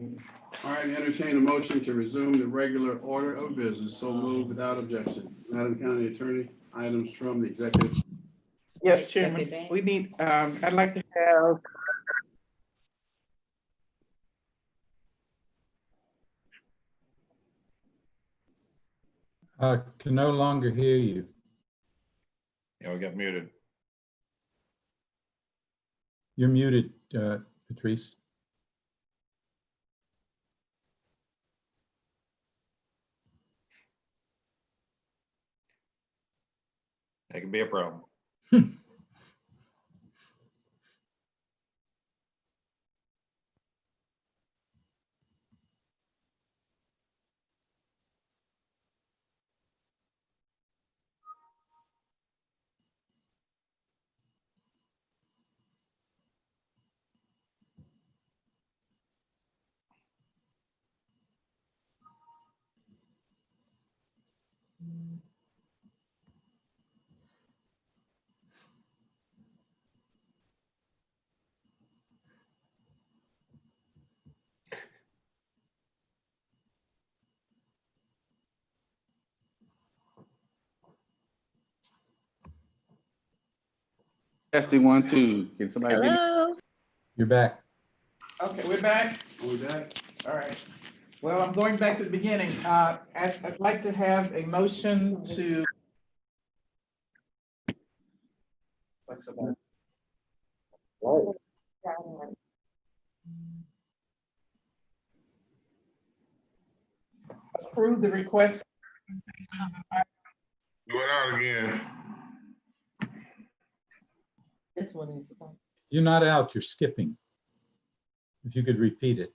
All right, entertain a motion to resume the regular order of business. So moved without objection. Madam County Attorney, items from the executive. Yes, Chairman, we need, I'd like to have Can no longer hear you. Yeah, we got muted. You're muted, Patrice. That could be a problem. Testing 1, 2. Can somebody hear me? Hello. You're back. okay, we're back. Are we back? All right. Well, I'm going back to the beginning. I'd like to have a motion to. Approve the request. Going out again. This one is. You're not out, you're skipping. If you could repeat it.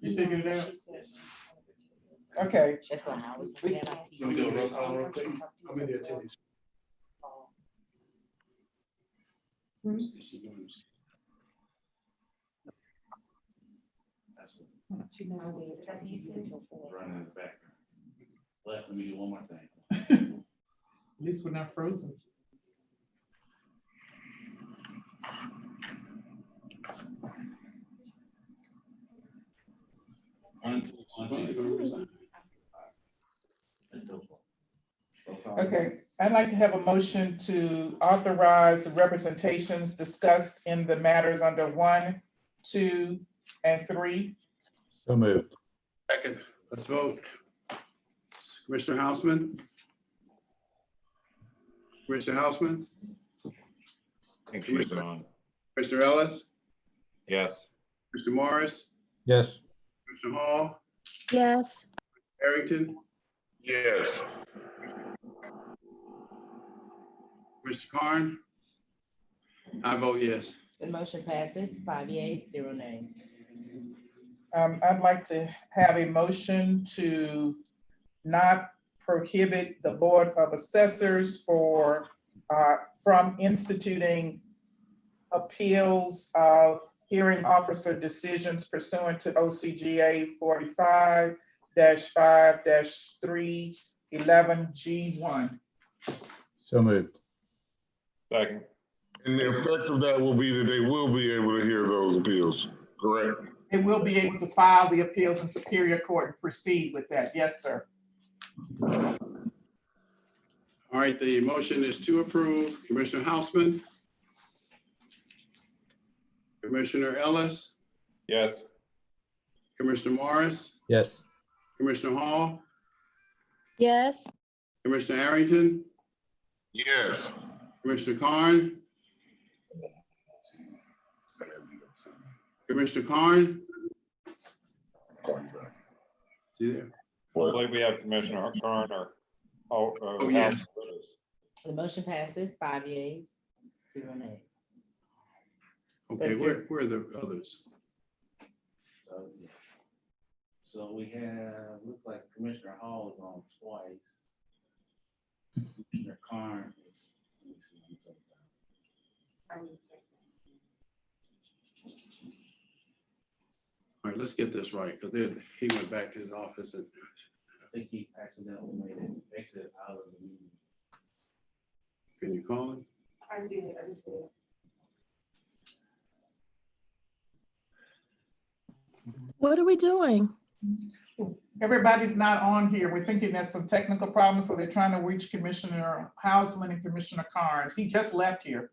You figured it out? Okay. That's why I was. We- glad I teach Can we do a roll you. call real quick? How many attendees? Running in the background. Let me do one more thing. At least we're not frozen. Let's go. Okay, I'd like to have a motion to authorize the representations discussed in the matters under 1, 2, and 3. So moved. Second. Let's vote. Commissioner Houseman? Commissioner Houseman? I think she's on. Commissioner Ellis? Yes. Mr. Morris? Yes. Commissioner Hall? Yes. Harrington? Yes. Mr. Karn? I vote yes. The motion passes 5 yeas, 0 nays. I'd like to have a motion to not prohibit the Board of Assessors from instituting appeals of hearing officer decisions pursuant to OCGA 45-5-311G1. So moved. Second. And the effect of that will be that they will be able to hear those appeals, correct? They will be able to file the appeals in Superior Court and proceed with that. Yes, sir. All right, the motion is to approve. Commissioner Houseman? Commissioner Ellis? Yes. Commissioner Morris? Yes. Commissioner Hall? Yes. Commissioner Harrington? Yes. Commissioner Karn? Commissioner Karn? You there? I believe we have Commissioner Karn or. Oh, yes. The motion passes 5 yeas, 0 nays. Okay, where are the others? So we have, looks like Commissioner Hall is on twice. Commissioner Karn is All right, let's get this right, because then he went back to his office and, I think he accidentally made an exit out of the meeting. can you call him? I did, I just did. What are we doing? Everybody's not on here. We're thinking that's some technical problems, so they're trying to reach Commissioner Hausman and Commissioner Carnes. He just left here.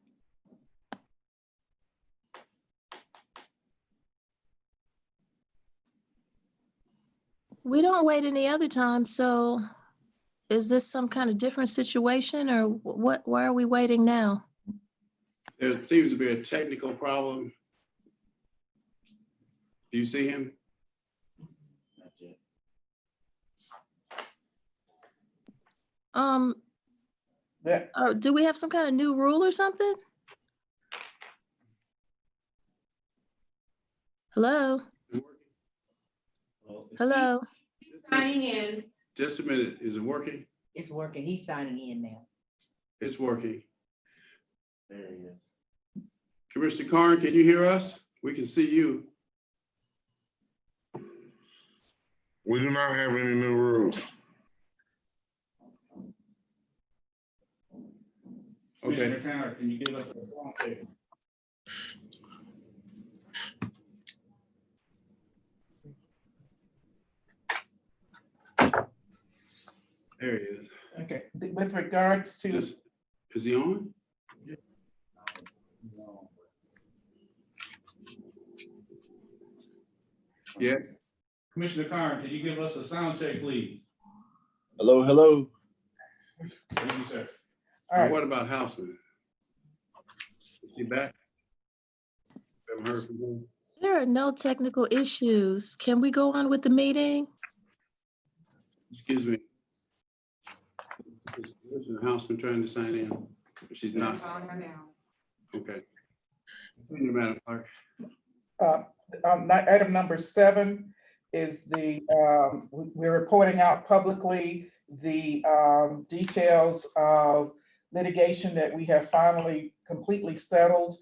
We don't wait any other time, so is this some kind of different situation or what, why are we waiting now? There seems to be a technical problem. Do you see him? Not yet. That, Do we have some kind of new rule or something? Hello, Well, it's- hello. Signing in. Just a minute, is it working? It's working. He's signing in now. It's working. There he is. Commissioner Carn, can you hear us? We can see you. We do not have any new rules. Okay, Commissioner Connor, can you give us a sound check? there he is. okay, with regards to, Is he on? No. Yes. Commissioner Carn, can you give us a sound check, please? Hello, hello. Thank you, sir. all right, What about Houseman? Is he back? Haven't heard from him. There are no technical issues. Can we go on with the meeting? Excuse me. Is Commissioner Houseman trying to sign in? She's not. Calling her now. Okay. Continue, Madam Clerk. item number 7 is we're reporting out publicly the details of litigation that we have finally completely settled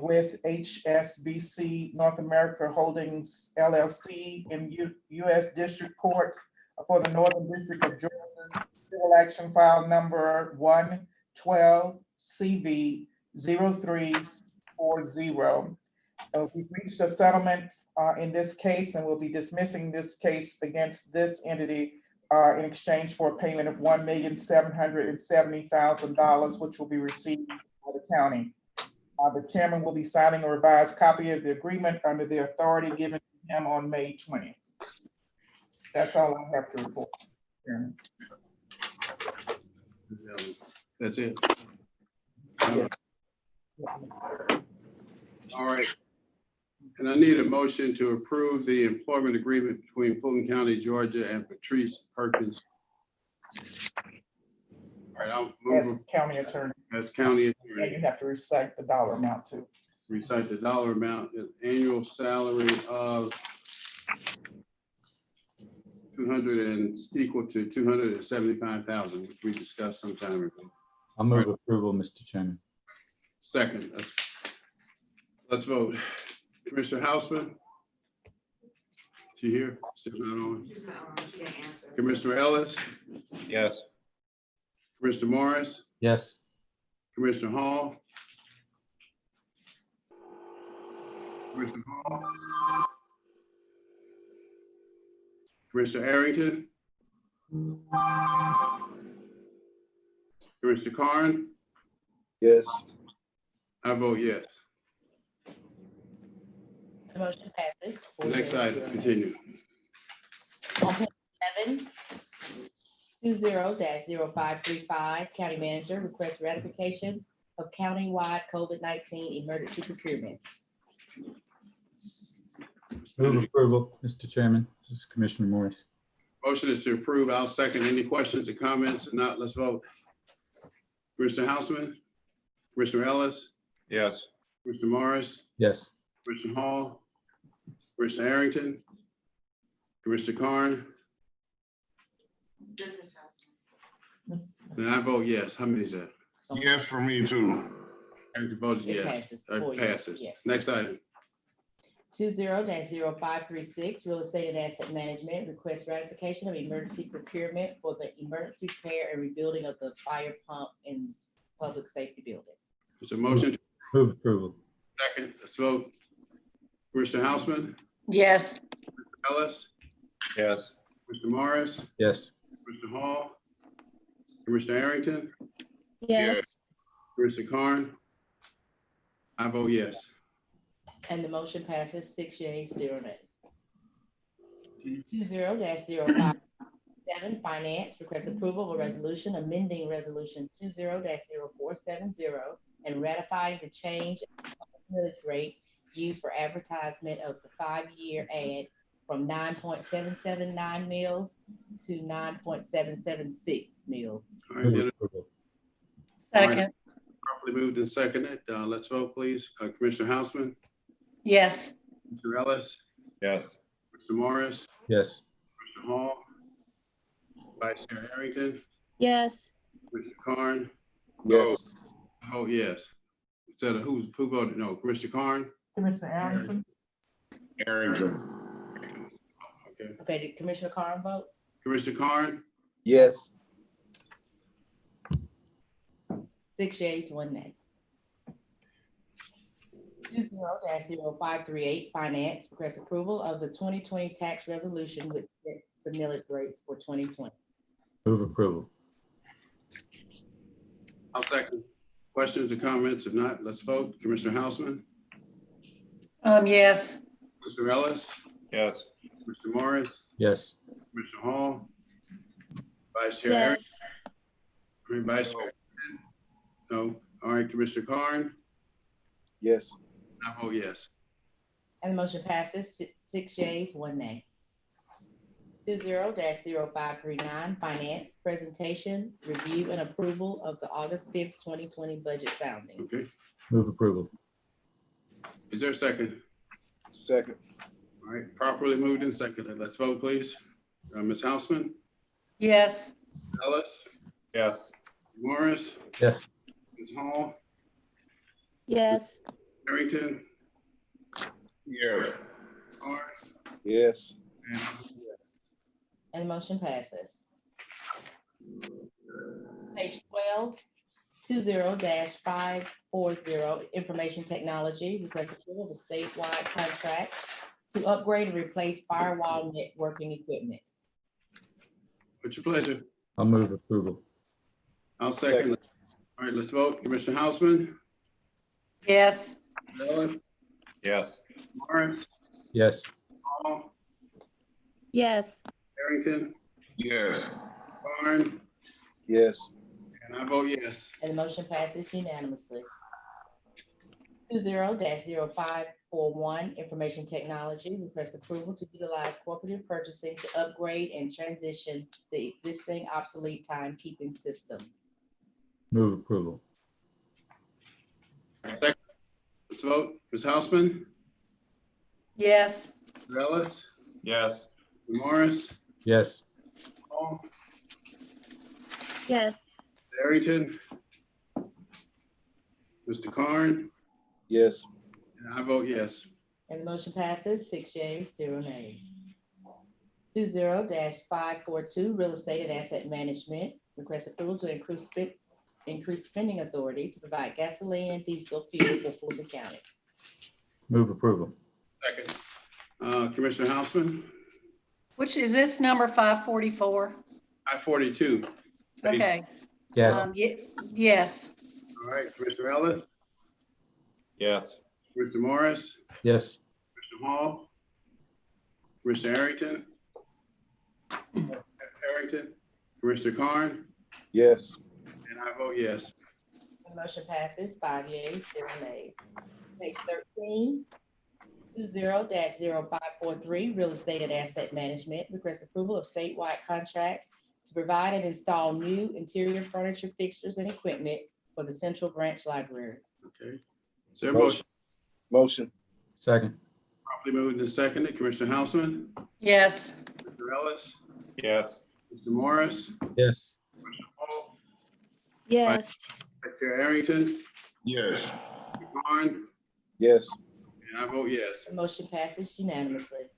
with HSBC North America Holdings LLC in U.S. District Court for the Northern District of Georgia, civil action file number 112 CV 0340. We've reached a settlement in this case, and we'll be dismissing this case against this entity in exchange for a payment of $1,770,000, which will be received by the county. The chairman will be signing a revised copy of the agreement under the authority given to him on May 20th. That's all I have to report, Chairman. That's it. Yeah. All right. And I need a motion to approve the employment agreement between Fulton County, Georgia and Patrice Perkins. All right, I'll As move county attorney, as county and attorney. you have to recite the dollar amount too. Recite the dollar amount, an annual salary of 200 and equal to 275,000, which we discussed some time ago. I'll move approval, Mr. Chairman. Second. Let's vote. Commissioner Houseman? She here? Still not on. She's not on, she didn't answer. Commissioner Ellis? Yes. Commissioner Morris? Yes. Commissioner Hall? Commissioner Hall? Commissioner Arrington? Commissioner Carn? Yes. I vote yes. The motion passes. Next item, continue. On page 7, 20-0535, County Manager requests ratification of county-wide COVID-19 emergency procurement. Move approval, Mr. Chairman. This is Commissioner Morris. Motion is to approve. I'll second. Any questions or comments? If not, let's vote. Commissioner Houseman? Commissioner Ellis? Yes. Commissioner Morris? Yes. Commissioner Hall? Commissioner Arrington? Commissioner Carn? Goodness house. Then I vote yes. How many is that? Yes, for me too. Eric votes It yes. passes. It 4 yes, passes. yes. Next item. 20-0536, Real Estate and Asset Management, request ratification of emergency procurement for the emergency repair and rebuilding of the fire pump in public safety building. There's a motion. Move approval. Second, let's vote. Commissioner Houseman, Yes. Ellis, yes, Mr. Morris, Yes. Mr. Hall, Commissioner Arrington, Yes. Commissioner Carn. I vote yes. And the motion passes 6 yeas, 0 nays. 20-0557, Finance, request approval of a resolution amending resolution 20-0470 and ratifying the change of millage rate used for advertisement of the 5-year ad from 9.779 mils to 9.776 mils. All right, Move then, approval. Second. properly moved and seconded. Let's vote, please. Commissioner Houseman, Yes. Mr. Ellis, yes, Mr. Morris, Yes. Mr. Hall, Vice Chair Arrington, Yes. Mr. Carn. Yes. I vote yes. Instead of who voted no? Commissioner Carn? Commissioner Arrington? Arrington. Okay. Okay, did Commissioner Carn vote? Commissioner Carn? Yes. 6 yeas, 1 nay. 20-0538, Finance, request approval of the 2020 tax resolution which sets the millage rates for 2020. Move approval. I'll second. Questions or comments? If not, let's vote. Commissioner Houseman, Yes. Mr. Ellis, yes, Mr. Morris, Yes. Mr. Hall, Vice Chair Arrington, Yes. Vice Chair. No. All right, Commissioner Carn? Yes. I vote yes. And the motion passes 6 yeas, 1 nay. 20-0539, Finance, presentation, review, and approval of the August 5th, 2020 budget sounding. Okay. Move approval. Is there a second? Second. All right, properly moved and seconded. Let's vote, please. Ms. Houseman, Yes. Ellis, yes, Morris, Yes. Ms. Hall, Yes. Arrington, Yes. Carn, Yes. and I vote yes. And the motion passes. Page 12, 20-540, Information Technology, request approval of a statewide contract to upgrade and replace firewall networking equipment. What's your pleasure? I'll move approval. I'll second. All right, let's vote. Commissioner Houseman, Yes. Ellis, yes, Morris, Yes. Hall, Yes. Arrington, Yes. Carn, Yes. and I vote yes. And the motion passes unanimously. 20-0541, Information Technology, request approval to utilize cooperative purchasing to upgrade and transition the existing obsolete timekeeping system. Move approval. Second. Let's vote. Ms. Houseman, Yes. Mr. Ellis, yes, Mr. Morris, Yes. Hall, Yes. Arrington, Mr. Carn, Yes. and I vote yes. And the motion passes 6 yeas, 0 nays. 20-542, Real Estate and Asset Management, request approval to increase spending authority to provide gasoline, diesel, fuel for Fulton County. Move approval. Second. Commissioner Houseman, Which is this number 544? I-42. Okay. Yes. Yes. All right, Commissioner Ellis, yes, Mr. Morris, Yes. Mr. Hall, Commissioner Arrington, Commissioner Carn, Yes. and I vote yes. The motion passes 5 yeas, 0 nays. Page 13, 20-0543, Real Estate and Asset Management, request approval of statewide contracts to provide and install new interior furniture, fixtures, and equipment for the Central Branch Library. Okay. Is there a motion? Motion. Second. Properly moved and seconded. Commissioner Houseman, Yes. Mr. Ellis, yes, Mr. Morris, Yes. Mr. Hall, Yes. Vice Chair Arrington, Yes. Khan, Yes. and I vote yes. The motion passes unanimously.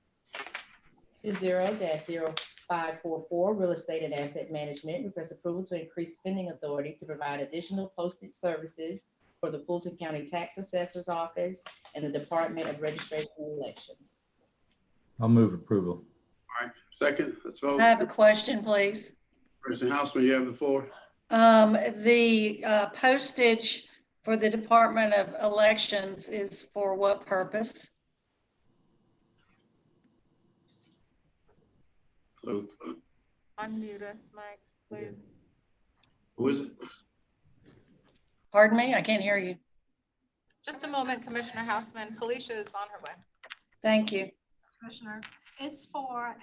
20-0544, Real Estate and Asset Management, request approval to increase spending authority to provide additional postage services for the Fulton County Tax Assessor's Office and the Department of Registration and Elections. I'll move approval. All right, second, let's vote. I have a question, please. Commissioner Houseman, you have the floor. The postage for the Department of Elections is for what purpose? So, Unmute us, Mike, please. who is it? Pardon me, I can't hear you. Just a moment, Commissioner Houseman. Felicia is on her way. Thank you. Commissioner, it's for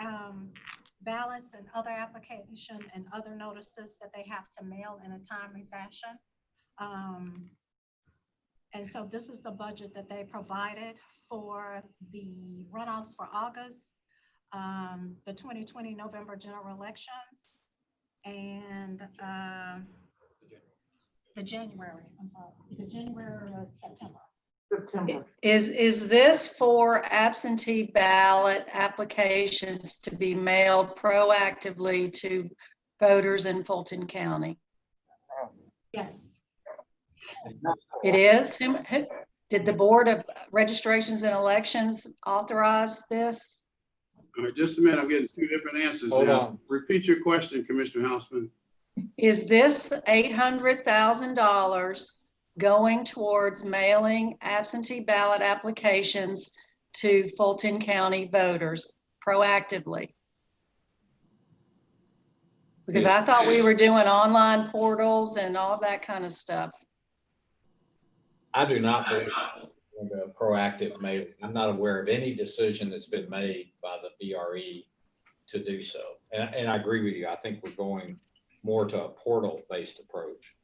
ballots and other application and other notices that they have to mail in a timely fashion. And so this is the budget that they provided for the runoffs for August, the 2020 November general elections, and the January, I'm sorry, is it January or September? Is this for absentee ballot applications to be mailed proactively to voters in Fulton County? Yes. It is? Who, did the Board of Registrations and Elections authorize this? All right, just a minute, I'm getting two different answers Hold now. on. Repeat your question, Commissioner Houseman. Is this $800,000 going towards mailing absentee ballot applications to Fulton County voters proactively? Because I thought we were doing online portals and all that kind of stuff. I do not believe in the proactive mailing. I'm not aware of any decision that's been made by the BRE to do so. And I agree with you. I think we're going more to a portal-based approach.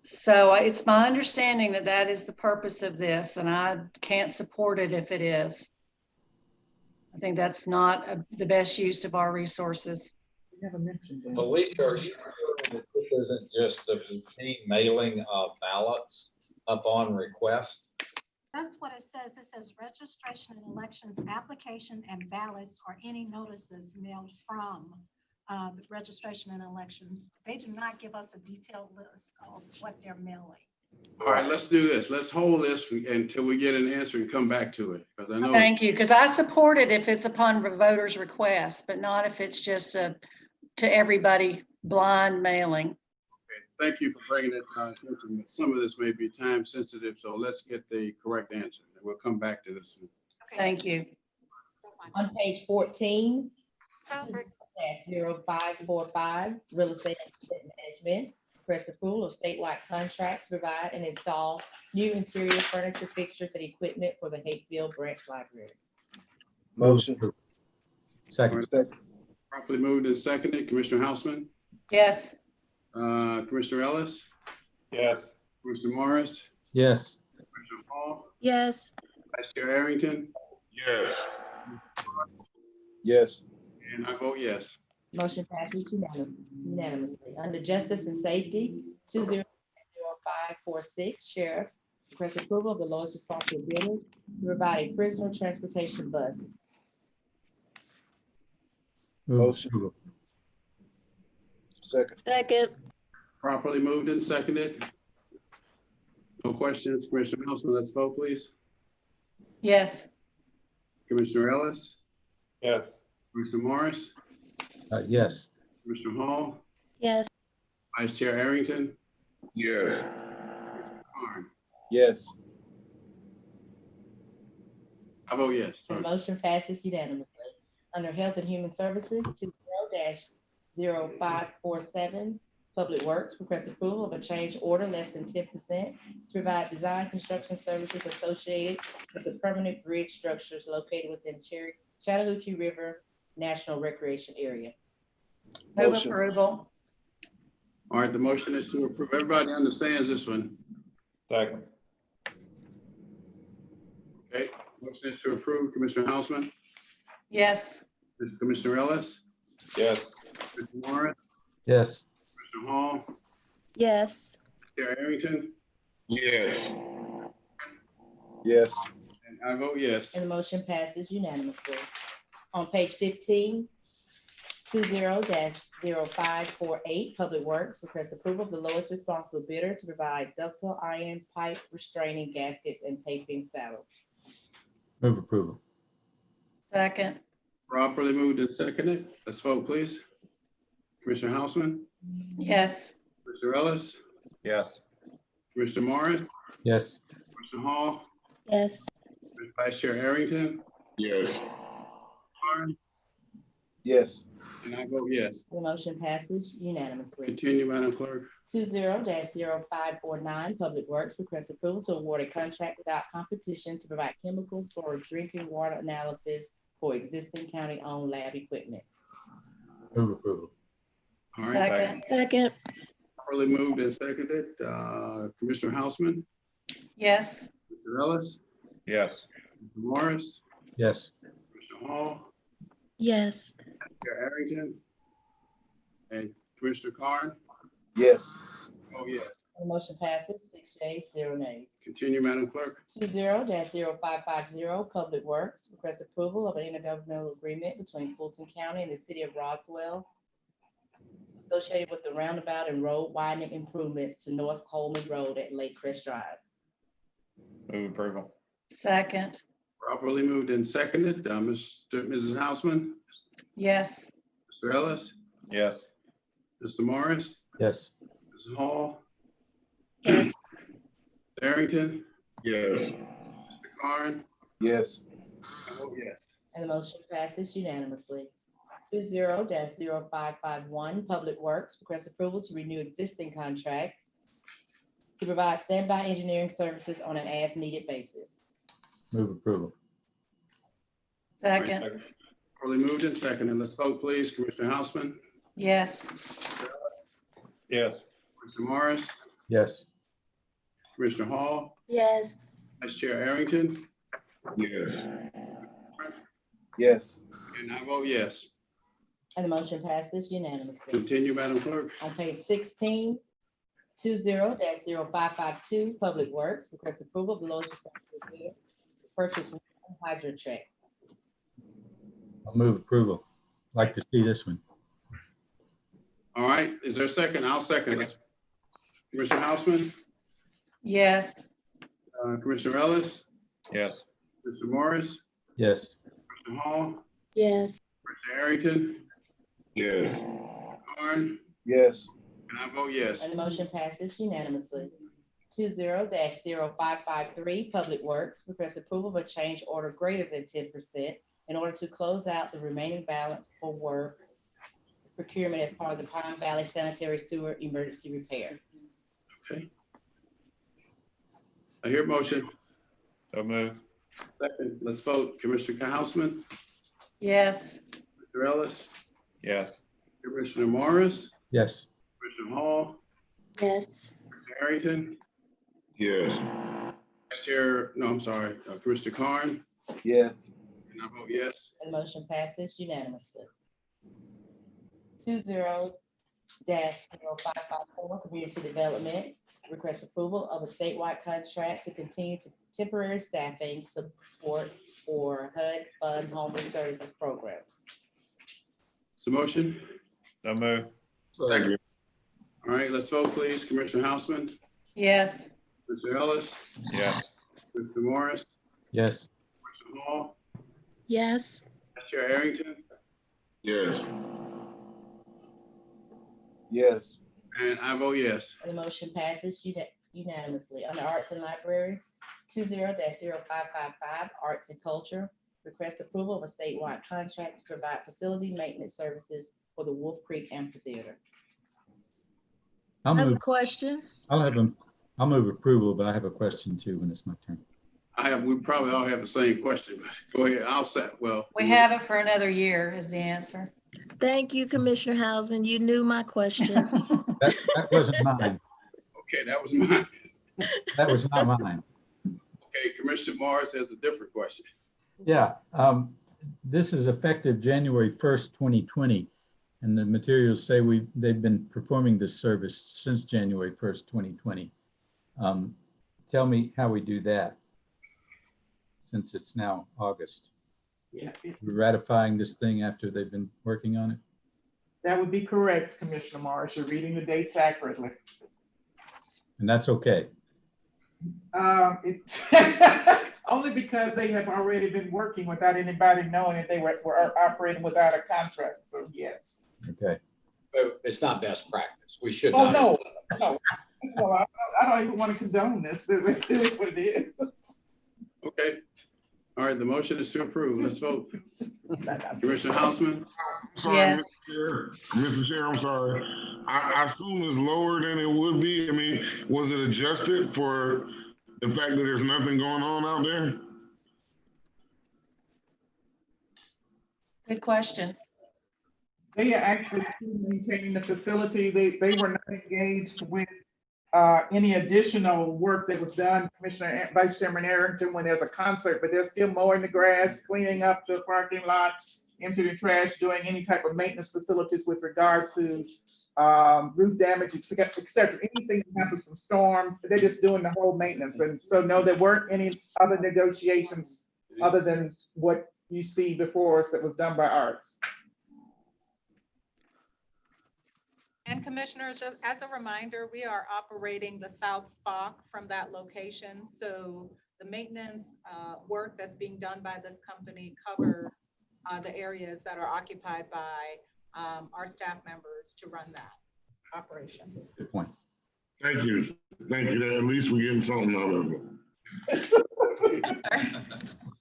So it's my understanding that that is the purpose of this, and I can't support it if it is. I think that's not the best use of our resources. Felicia, are you sure that this isn't just the routine mailing of ballots upon request? That's what it says. It says registration and elections, application and ballots, or any notices mailed from the registration and elections. They do not give us a detailed list of what they're mailing. All right, let's do this. Let's hold this until we get an answer and come back to it. Because I know. Thank you, because I support it if it's upon the voter's request, but not if it's just to everybody blind mailing. Okay, thank you for bringing that to our attention. But some of this may be time sensitive, so let's get the correct answer. And we'll come back to this one. Okay. Thank you. On page 14, Albert, 0545, Real Estate and Asset Management, request approval of statewide contracts to provide and install new interior furniture, fixtures, and equipment for the Hakeville Branch Library. Motion. Second. Properly moved and seconded. Commissioner Houseman, Yes. Commissioner Ellis, Yes. Commissioner Morris, Yes. Commissioner Hall, Yes. Vice Chair Arrington, Yes. Yes. and I vote yes. Motion passes unanimously. Under Justice and Safety, 20-0546, Sheriff, request approval of the lowest responsible bidder to provide a prisoner transportation bus. Move Motion. approval. Second. Second. Properly moved and seconded. No questions. Commissioner Houseman, let's vote, please. Yes. Commissioner Ellis, Yes. Commissioner Morris, Yes. Commissioner Hall, Yes. Vice Chair Arrington, Yes. Commissioner Carn. Yes. I vote yes. The motion passes unanimously. Under Health and Human Services, 20-0547, Public Works, request approval of a change order less than 10% to provide design construction services associated with the permanent bridge structures located within Chattahoochee River National Recreation Area. Move Motion. approval. All right, the motion is to approve. Everybody understands this one. Second. Okay, motion is to approve. Commissioner Houseman, Yes. Commissioner Ellis, Yes. Commissioner Morris, Yes. Commissioner Hall, Yes. Chair Arrington, Yes. Yes. and I vote yes. And the motion passes unanimously. On page 15, 20-0548, Public Works requests approval of the lowest responsible bidder to provide ductile iron pipe restraining gaskets and taping saddles. Move approval. Second. Properly moved and seconded. Let's vote, please. Commissioner Houseman, Yes. Commissioner Ellis, Yes. Commissioner Morris, Yes. Commissioner Hall, Yes. Vice Chair Arrington, Yes. Carn, Yes. and I vote yes. The motion passes unanimously. Continue, Madam Clerk. 20-0549, Public Works requests approval to award a contract without competition to provide chemicals for drinking water analysis for existing county-owned lab equipment. Move approval. All right, Second. Second. properly moved and seconded. Commissioner Houseman, Yes. Mr. Ellis, Yes. Mr. Morris, Yes. Commissioner Hall, Yes. Chair Arrington, and Commissioner Carn. Yes. Oh, yes. The motion passes 6 yeas, 0 nays. Continue, Madam Clerk. 20-0550, Public Works requests approval of an intergovernmental agreement between Fulton County and the City of Roswell associated with the roundabout and road widening improvements to North Coleman Road at Lake Crest Drive. Move approval. Second. Properly moved and seconded. Mrs. Houseman, Yes. Mr. Ellis, Yes. Mr. Morris, Yes. Mrs. Hall, Yes. Arrington, Yes. Mr. Carn. Yes. I vote yes. And the motion passes unanimously. 20-0551, Public Works requests approval to renew existing contracts to provide standby engineering services on an as-needed basis. Move approval. Second. Properly moved and seconded. Let's vote, please. Commissioner Houseman, Yes. Yes. Mr. Morris, Yes. Commissioner Hall, Yes. Vice Chair Arrington, Yes. Yes. and I vote yes. And the motion passes unanimously. Continue, Madam Clerk. On page 16, 20-0552, Public Works requests approval of the lowest responsible bidder to purchase one hydro check. I'll move approval. Like to see this one. All right, is there a second? I'll second it. Commissioner Houseman, Yes. Commissioner Ellis, Yes. Mr. Morris, Yes. Commissioner Hall, Yes. Mr. Arrington, Yes. Carn, Yes. and I vote yes. And the motion passes unanimously. 20-0553, Public Works requests approval of a change order greater than 10% in order to close out the remaining balance for work procurement as part of the Pine Valley Sanitary Sewer Emergency Repair. Okay. I hear a motion. So move. Second, let's vote. Commissioner Houseman, Yes. Mr. Ellis, Yes. Commissioner Morris, Yes. Commissioner Hall, Yes. Mr. Arrington, Yes. Vice Chair, no, I'm sorry, Commissioner Carn, Yes. and I vote yes. And the motion passes unanimously. 20-0554, Community Development requests approval of a statewide contract to continue to temporary staffing support for HUD Fund Homeless Services programs. So motion. So move. Second. All right, let's vote, please. Commissioner Houseman, Yes. Mr. Ellis, Yes. Mr. Morris, Yes. Commissioner Hall, Yes. Vice Chair Arrington, Yes. Yes. and I vote yes. The motion passes unanimously. Under Arts and Libraries, 20-0555, Arts and Culture requests approval of a statewide contract to provide facility maintenance services for the Wolf Creek Amphitheater. I'll I have a move, question. I'll move approval, but I have a question too when it's my turn. We probably all have the same question, but go ahead. I'll set, well. We have it for another year is the answer. Thank you, Commissioner Hausman. You knew my question. That wasn't mine. Okay, that was mine. That was not mine. Okay, Commissioner Morris has a different question. Yeah, this is effective January 1st, 2020. And the materials say they've been performing this service since January 1st, 2020. Tell me how we do that, since it's now August. Yeah, We're ratifying this thing after they've been working on it? that would be correct, Commissioner Morris. You're reading the dates accurately. And that's okay. It only because they have already been working without anybody knowing that they were operating without a contract. So yes. Okay. But it's not best practice. We should Oh, not. no, no. Well, I don't even want to condone this, but it is what it is. Okay. All right, the motion is to approve. Let's vote. Commissioner Houseman, Sorry, Yes. Mr. Chair, I'm sorry. I assume it's lower than it would be. I mean, was it adjusted for the fact that there's nothing going on out there? Good question. They are actually maintaining the facility. They were not engaged with any additional work that was done, Vice Chairman Arrington, when there's a concert, but they're still mowing the grass, cleaning up the parking lots, emptying the trash, doing any type of maintenance facilities with regard to roof damage, et cetera. Anything that happens from storms, they're just doing the whole maintenance. And so no, there weren't any other negotiations other than what you see before us that was done by Arts. And commissioners, just as a reminder, we are operating the South Spock from that location. So the maintenance work that's being done by this company covers the areas that are occupied by our staff members to run that operation. Good point. Thank you. Thank you. At least we're getting something out of it. all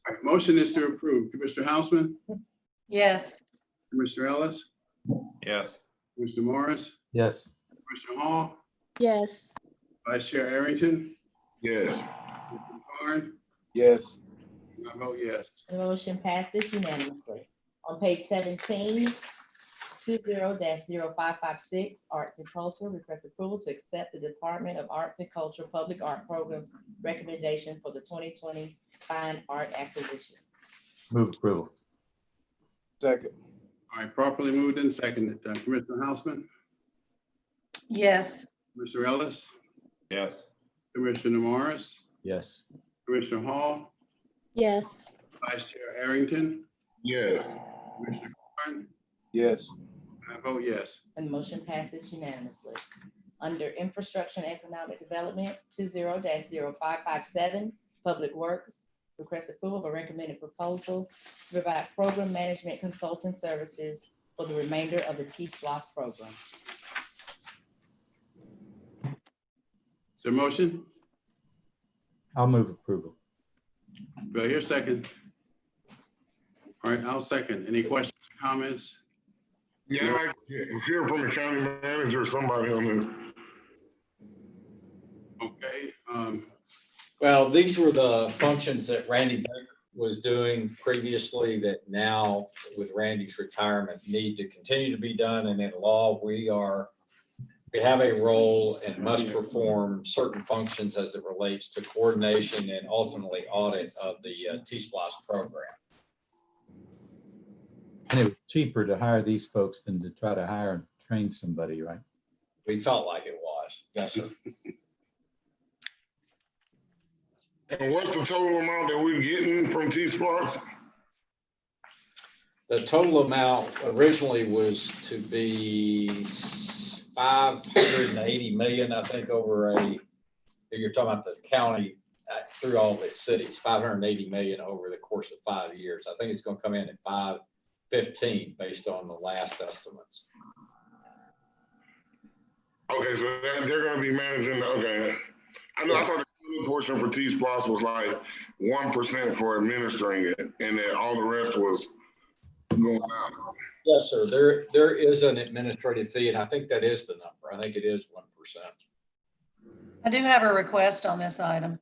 right, motion is to approve. Commissioner Houseman, Yes. Commissioner Ellis, Yes. Commissioner Morris, Yes. Commissioner Hall, Yes. Vice Chair Arrington, Yes. Mr. Carn, Yes. I vote yes. The motion passes unanimously. On page 17, 20-0556, Arts and Culture, request approval to accept the Department of Arts and Culture Public Art Programs recommendation for the 2020 Fine Art Acquisition. Move approval. Second. All right, properly moved and seconded. Commissioner Houseman, Yes. Commissioner Ellis, Yes. Commissioner Morris, Yes. Commissioner Hall, Yes. Vice Chair Arrington, Yes. Commissioner Carn, Yes. I vote yes. And the motion passes unanimously. Under Infrastructure and Economic Development, 20-0557, Public Works, request approval of a recommended proposal to provide program management consulting services for the remainder of the T-SPLOS program. Is there a motion? I'll move approval. Do I hear a second? All right, I'll second. Any questions, comments? Yeah, I'd like to hear from the county manager or somebody on this. Okay, Well, these were the functions that Randy Baker was doing previously that now with Randy's retirement need to continue to be done. And in law, we have a role and must perform certain functions as it relates to coordination and ultimately audit of the T-SPLOS program. And it was cheaper to hire these folks than to try to hire and train somebody, right? We felt like it was. Yes, sir. And what's the total amount that we're getting from T-SPLOS? The total amount originally was to be 580 million, I think, you're talking about the county through all of its cities, 580 million over the course of 5 years. I think it's going to come in at 515 based on the last estimates. Okay, so they're gonna be managing, okay. I know, I thought the portion for T-SPLOS was like 1% for administering it, and then all the rest was going out. Yes, sir. There is an administrative fee, and I think that is the number. I think it is 1%. I do have a request on this item.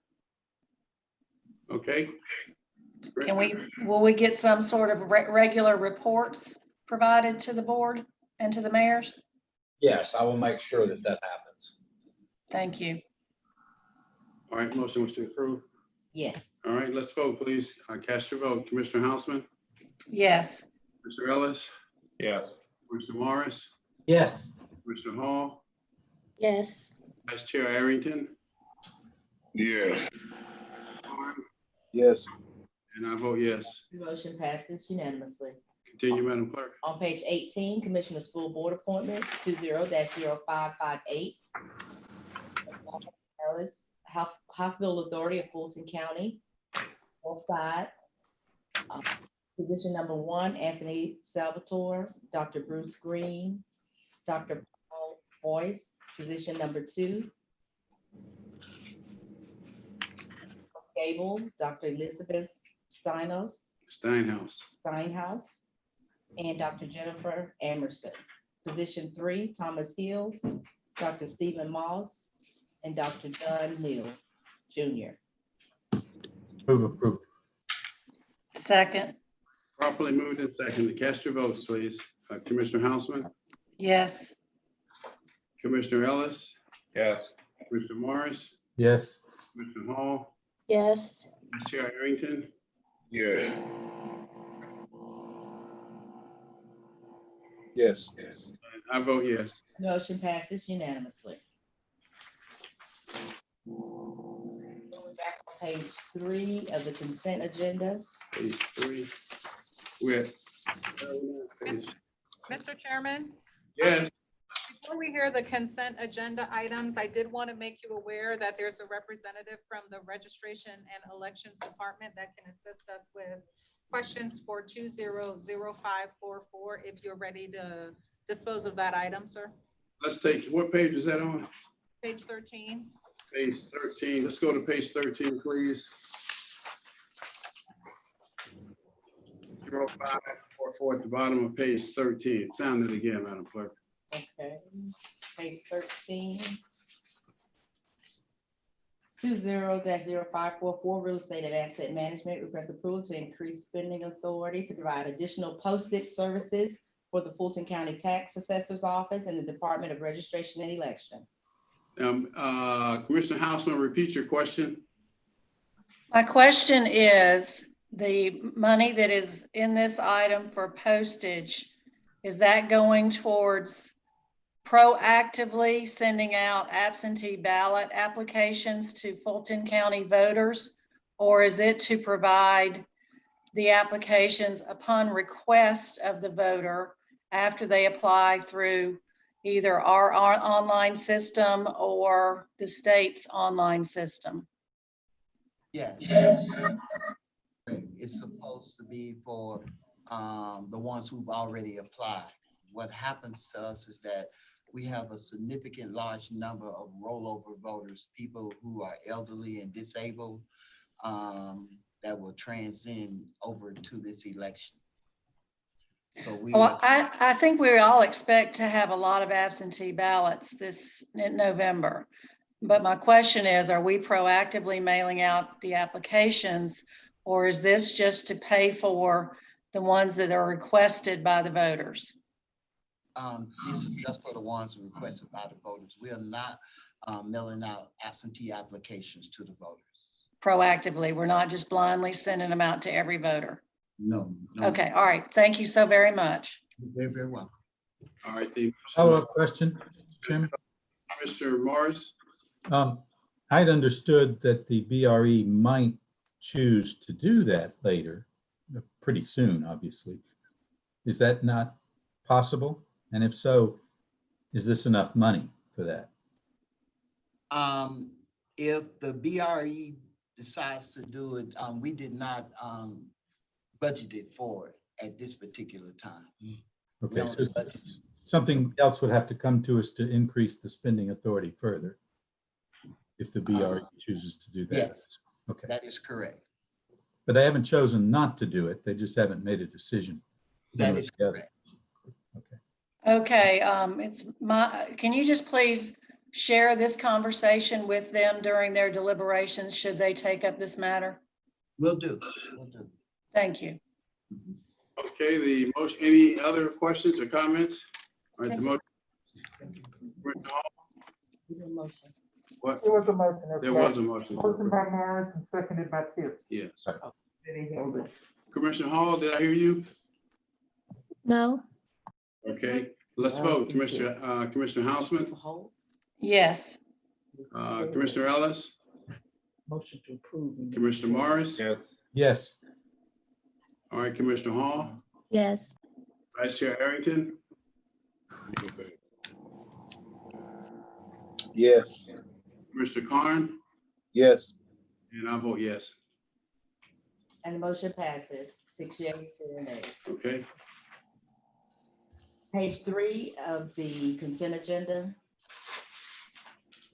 okay. Will we get some sort of regular reports provided to the board and to the mayors? Yes, I will make sure that happens. Thank you. All right, motion was to approve. Yes. All right, let's vote, please. Cast your vote. Commissioner Houseman, Yes. Mr. Ellis, Yes. Commissioner Morris, Yes. Commissioner Hall, Yes. Vice Chair Arrington, Yes. Yes. and I vote yes. Motion passes unanimously. Continue, Madam Clerk. On page 18, Commissioner School Board Appointment 20-0558. Ellis, Hospital Authority of Fulton County. Both sides. Position number 1, Anthony Salvatore, Dr. Bruce Green, Dr. Paul Boyce. Position number 2, Gable, Dr. Elizabeth Steinhaus, and Dr. Jennifer Emerson. Position 3, Thomas Hill, Dr. Stephen Moss, and Dr. John Neal, Jr. Move approval. Second. Properly moved and seconded. Cast your votes, please. Commissioner Houseman, Yes. Commissioner Ellis, Yes. Commissioner Morris, Yes. Commissioner Hall, Yes. Vice Chair Arrington, Yes. Yes. and I vote yes. Motion passes unanimously. Going back on page 3 of the consent agenda. Page 3. We're at page. Mr. Chairman? Yes. Before we hear the consent agenda items, I did want to make you aware that there's a representative from the Registration and Elections Department that can assist us with questions for 200544 if you're ready to dispose of that item, sir. Let's take, what page is that on? Page 13. Page 13. Let's go to page 13, please. 0544 at the bottom of page 13. Sound it again, Madam Clerk. Okay, page 13. 20-0544 Real Estate and Asset Management request approval to increase spending authority to provide additional postage services for the Fulton County Tax Assessor's Office and the Department of Registration and Elections. Commissioner Houseman, repeat your question. My question is, the money that is in this item for postage, is that going towards proactively sending out absentee ballot applications to Fulton County voters? Or is it to provide the applications upon request of the voter after they apply through either our online system or the state's online system? Yes. It's supposed to be for the ones who've already applied. What happens to us is that we have a significant large number of rollover voters, people who are elderly and disabled, that will transcend over to this election. So I think we all expect to have a lot of absentee ballots in November. But my question is, are we proactively mailing out the applications, or is this just to pay for the ones that are requested by the voters? This is just for the ones requested by the voters. We are not mailing out absentee applications to the voters. Proactively, we're not just blindly sending them out to every voter. No. Okay, all right. Thank you so very much. You're very, very welcome. All right. Follow-up question, Chairman. Mr. Morris. I'd understood that the BRE might choose to do that later, pretty soon, obviously. Is that not possible? And if so, is this enough money for that? If the BRE decides to do it, we did not budget it for it at this particular time. Okay, so something else would have to come to us to increase the spending authority further if the BRE chooses to do that. Yes, okay, that is correct. But they haven't chosen not to do it. They just haven't made a decision. That is correct. Okay, can you just please share this conversation with them during their deliberations, should they take up this matter? Will do. Thank you. Okay, the motion, any other questions or comments? All right, the motion. What? There was a motion. There was a motion. Motion by Morris and seconded by Pitts. Yes. Then he held it. Commissioner Hall, did I hear you? No. Okay, let's vote. Commissioner Houseman, Yes. Commissioner Ellis, Motion to approve. Commissioner Morris. Yes. Yes. All right, Commissioner Hall, Yes. Vice Chair Arrington, Yes. Commissioner Carn, Yes. and I vote yes. And the motion passes, 6 yeas, 0 nays. Okay, Page 3 of the consent agenda.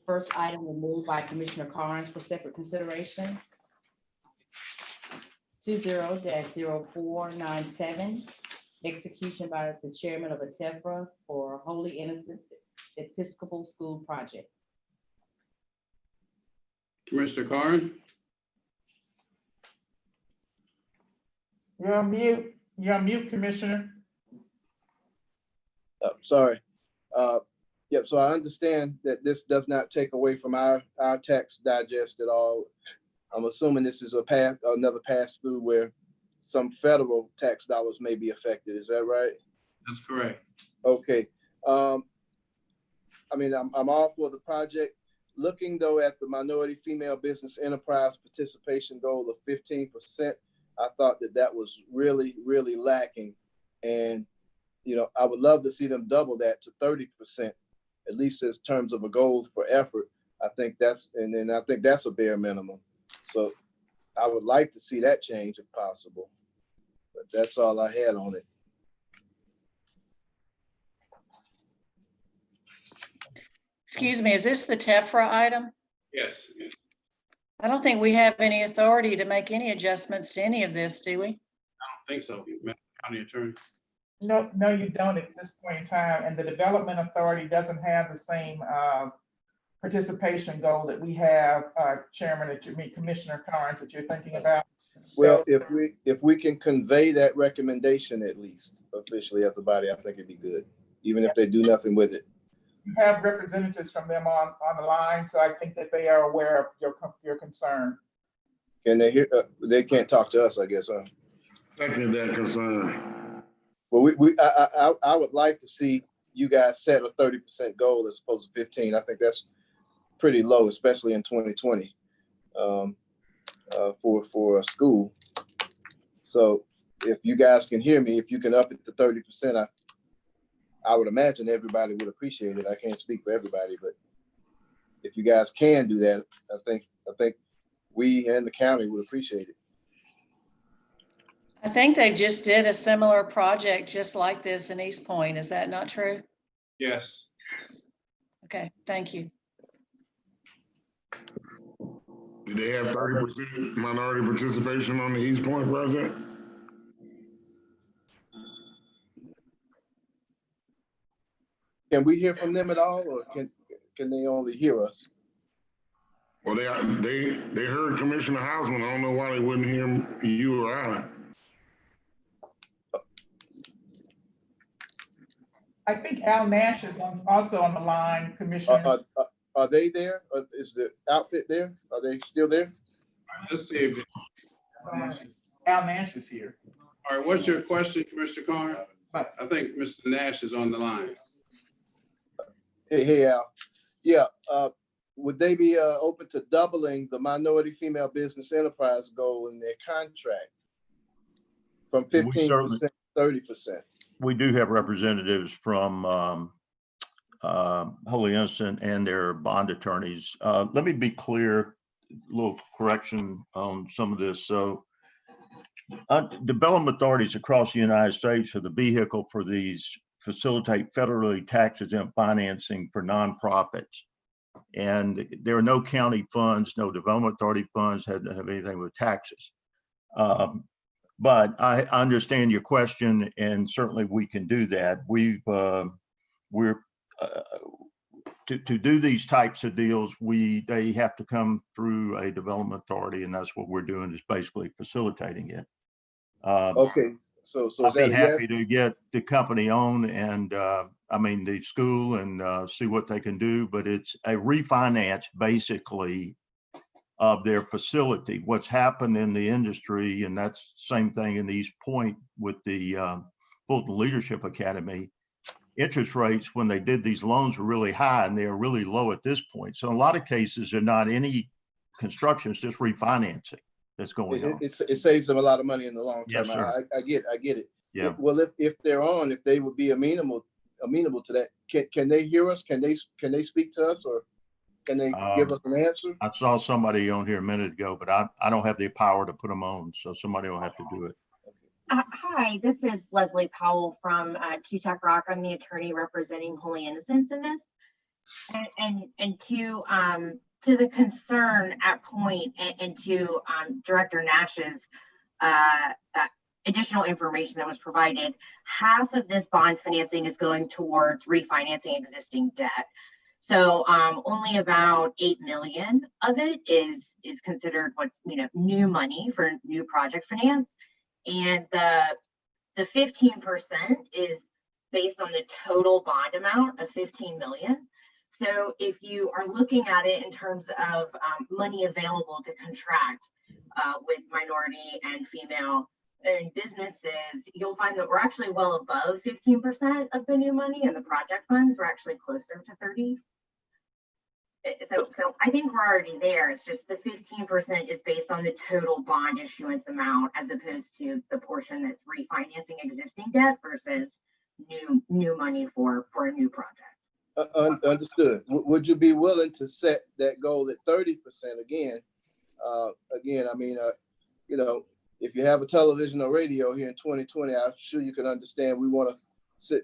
First item removed by Commissioner Carnes for separate consideration. 20-0497, execution by the chairman of ATEFRA for Holy Innocents Episcopal School Project. Commissioner Carn, You're on mute. You're on mute, Commissioner. Sorry. Yep, so I understand that this does not take away from our tax digest at all. I'm assuming this is another pass through where some federal tax dollars may be affected. Is that right? that's correct. Okay. I mean, I'm all for the project. Looking though at the minority female business enterprise participation goal of 15%, I thought that was really, really lacking. And, you know, I would love to see them double that to 30%, at least in terms of a goal for effort. I think that's a bare minimum. So I would like to see that change if possible, but that's all I had on it. Excuse me, is this the TEFRA item? Yes. I don't think we have any authority to make any adjustments to any of this, do we? I don't think so, Madam County Attorney. No, you don't at this point in time. And the Development Authority doesn't have the same participation goal that we have, Chairman, Commissioner Carnes, that you're thinking about. Well, if we can convey that recommendation at least officially as a body, I think it'd be good, even if they do nothing with it. You have representatives from them on the line, so I think that they are aware of your concern. Can they hear? They can't talk to us, I guess, huh? Second that concern. Well, I would like to see you guys set a 30% goal as opposed to 15. I think that's pretty low, especially in 2020 for a school. So if you guys can hear me, if you can up it to 30%, I would imagine everybody would appreciate it. I can't speak for everybody, but if you guys can do that, I think we and the county would appreciate it. I think they just did a similar project just like this in East Point. Is that not true? Yes. Okay, thank you. Do they have 30% minority participation on the East Point project? Can we hear from them at all, or can they only hear us? Well, they heard Commissioner Houseman. I don't know why they wouldn't hear you or I. I think Al Nash is also on the line, Commissioner. Are they there? Is the outfit there? Are they still there? Let's see if Al Nash is here. all right, what's your question, Commissioner Carn? I think Mr. Nash is on the line. Hey, Al. Yeah, would they be open to doubling the minority female business enterprise goal in their contract from 15% to 30%? We do have representatives from Holy Innocent and their bond attorneys. Let me be clear, a little correction on some of this. So development authorities across the United States are the vehicle for these facilitate federally tax-exempt financing for nonprofits. And there are no county funds, no development authority funds that have anything with taxes. But I understand your question, and certainly we can do that. To do these types of deals, they have to come through a development authority, and that's what we're doing, is basically facilitating it. Okay, so I'd be happy to get the company on and the school and see what they can do, but it's a refinance basically of their facility. What's happened in the industry, and that's the same thing in East Point with the Fulton Leadership Academy, interest rates when they did these loans were really high, and they are really low at this point. So in a lot of cases, they're not any construction, it's just refinancing that's going on. It saves them a lot of money in the long term. Yes, sir. I get it. Yeah. Well, if they're on, if they would be amenable to that, can they hear us? Can they speak to us, or can they give us an answer? I saw somebody on here a minute ago, but I don't have the power to put them on, so somebody will have to do it. Hi, this is Leslie Powell from QTech Rock. I'm the attorney representing Holy Innocents in this. And to the concern at point and to Director Nash's additional information that was provided, half of this bond financing is going towards refinancing existing debt. So only about 8 million of it is considered what's new money for new project finance. And the 15% is based on the total bond amount of 15 million. So if you are looking at it in terms of money available to contract with minority and female owned businesses, you'll find that we're actually well above 15% of the new money, and the project funds we're actually closer to 30. So I think we're already there. It's just the 15% is based on the total bond issuance amount, as opposed to the portion that's refinancing existing debt versus new money for a new project. Understood. Would you be willing to set that goal at 30% again? Again, I mean, if you have a television or radio here in 2020, I'm sure you can understand we want to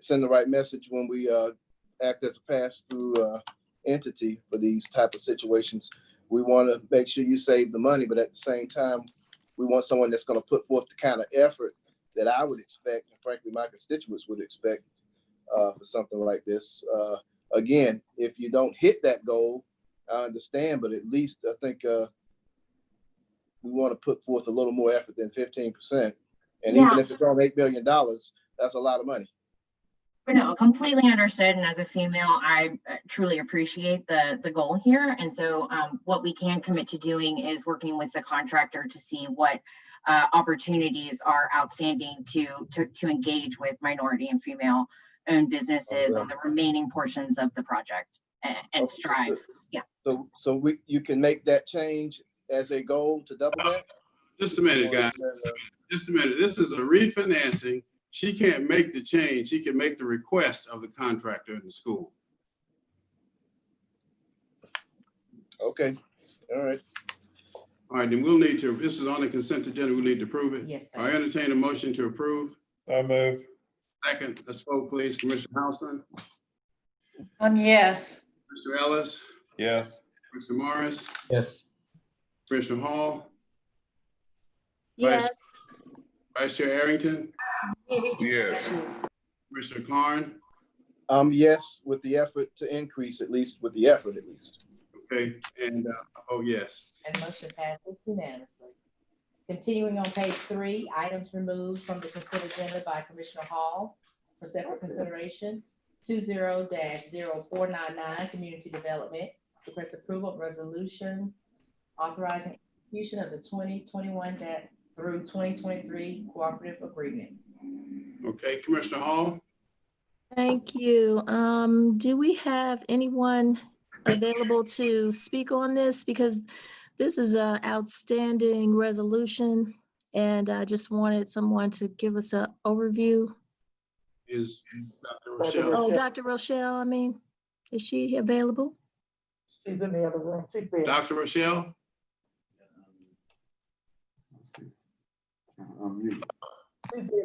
send the right message when we act as a pass-through entity for these type of situations. We want to make sure you save the money, but at the same time, we want someone that's going to put forth the kind of effort that I would expect, and frankly, my constituents would expect for something like this. Again, if you don't hit that goal, I understand, but at least I think we want to put forth a little more effort than 15%. And even if it's on $8 million, that's a lot of money. But no, completely understood. And as a female, I truly appreciate the goal here. And so what we can commit to doing is working with the contractor to see what opportunities are outstanding to engage with minority and female owned businesses on the remaining portions of the project and strive. Yeah. So you can make that change as a goal to double that? Just a minute, guys. Just a minute. This is a refinancing. She can't make the change. She can make the request of the contractor in the school. Okay. All right. All right, then we'll need to, this is on the consent agenda. We'll need to approve it. Yes, sir. I entertain a motion to approve. So moved. Second, let's vote, please. Commissioner Houston, Yes. Mr. Ellis, Yes. Mr. Morris, Yes. Commissioner Hall, Yes. Vice Chair Arrington, Yes. Commissioner Carn. Yes, with the effort to increase, at least with the effort, at least. Okay, and oh yes. And motion passes unanimously. Continuing on page 3, items removed from the consent agenda by Commissioner Hall for separate consideration. 20-0499, Community Development. Request approval of resolution authorizing execution of the 2021 through 2023 cooperative agreements. Okay, Commissioner Hall. Thank you. Do we have anyone available to speak on this? Because this is an outstanding resolution, and I just wanted someone to give us an overview. Is Dr. Rochelle? Oh, Dr. Rochelle, I mean, is she available? She's in the other room. She's there. Dr. Rochelle? She's there.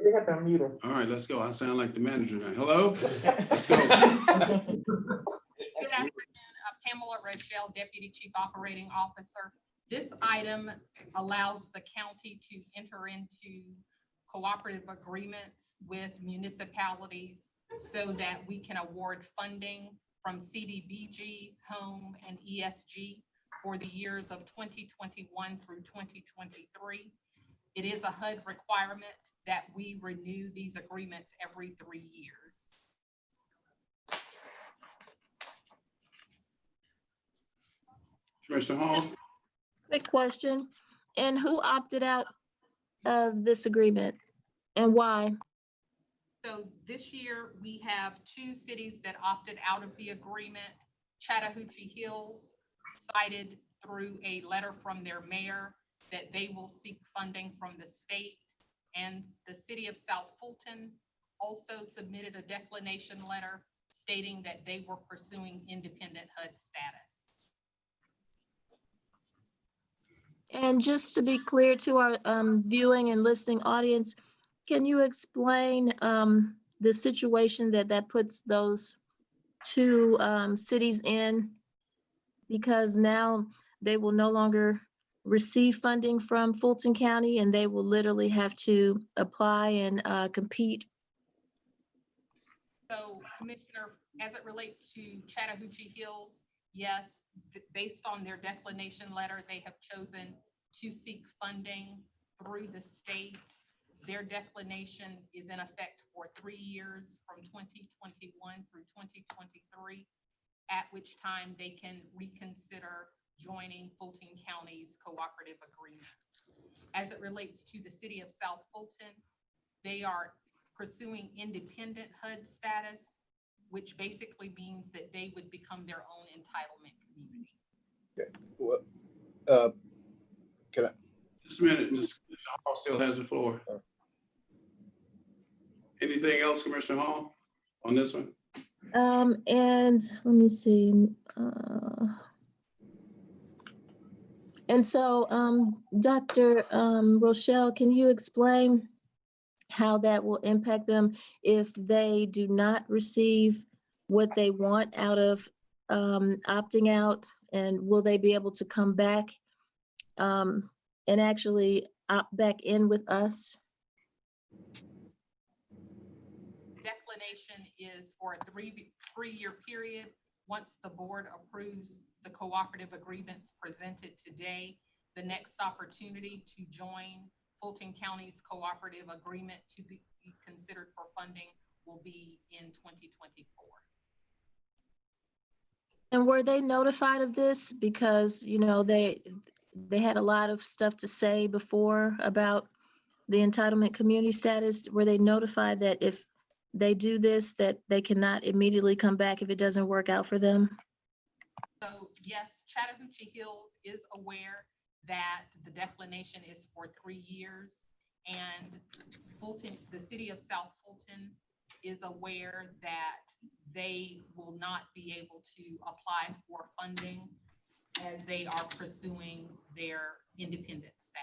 They have to unmute her. All right, let's go. I sound like the manager now. Hello? Let's go. Good afternoon, Pamela Rochelle, Deputy Chief Operating Officer. This item allows the county to enter into cooperative agreements with municipalities so that we can award funding from CDBG, Home, and ESG for the years of 2021 through 2023. It is a HUD requirement that we renew these agreements every 3 years. Commissioner Hall? Quick question. And who opted out of this agreement and why? So this year, we have 2 cities that opted out of the agreement. Chattahoochee Hills cited through a letter from their mayor that they will seek funding from the state. And the city of South Fulton also submitted a declination letter stating that they were pursuing independent HUD status. And just to be clear to our viewing and listening audience, can you explain the situation that puts those 2 cities in? Because now they will no longer receive funding from Fulton County and they will literally have to apply and compete. So Commissioner, as it relates to Chattahoochee Hills, yes, based on their declination letter, they have chosen to seek funding through the state. Their declination is in effect for 3 years from 2021 through 2023, at which time they can reconsider joining Fulton County's cooperative agreement. As it relates to the city of South Fulton, they are pursuing independent HUD status, which basically means that they would become their own entitlement community. Okay. Well, can I? Just a minute, Mr. Hall still has the floor. Anything else, Commissioner Hall, on this one? And let me see. And so, Dr. Rochelle, can you explain how that will impact them if they do not receive what they want out of opting out? And will they be able to come back and actually opt back in with us? Declination is for a three-year period. Once the board approves the cooperative agreements presented today, the next opportunity to join Fulton County's cooperative agreement to be considered for funding will be in 2024. And were they notified of this? Because, you know, they had a lot of stuff to say before about the entitlement community status. Were they notified that if they do this, that they cannot immediately come back if it doesn't work out for them? So yes, Chattahoochee Hills is aware that the declination is for 3 years, and Fulton, the city of South Fulton, is aware that they will not be able to apply for funding as they are pursuing their independent status.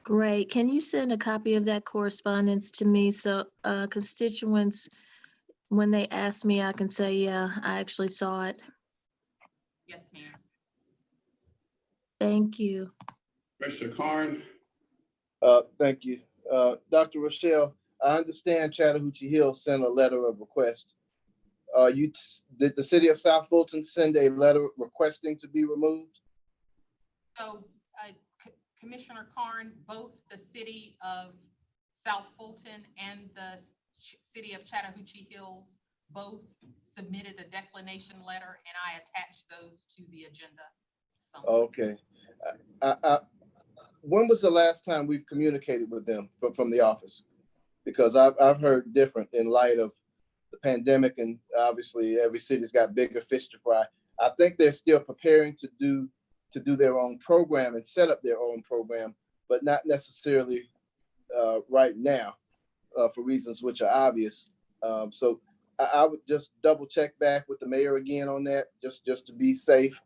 Great. Can you send a copy of that correspondence to me so constituents, when they ask me, I can say, yeah, I actually saw it. Yes, ma'am. Thank you. Mr. Karn? Thank you. Dr. Rochelle, I understand Chattahoochee Hills sent a letter of request. Did the city of South Fulton send a letter requesting to be removed? So, Commissioner Karn, both the city of South Fulton and the city of Chattahoochee Hills both submitted a declination letter, and I attached those to the agenda. Okay. When was the last time we've communicated with them from the office? Because I've heard different in light of the pandemic, and obviously every city's got bigger fish to fry. I think they're still preparing to do their own program and set up their own program, but not necessarily right now for reasons which are obvious. So I would just double check back with the mayor again on that, just to be safe.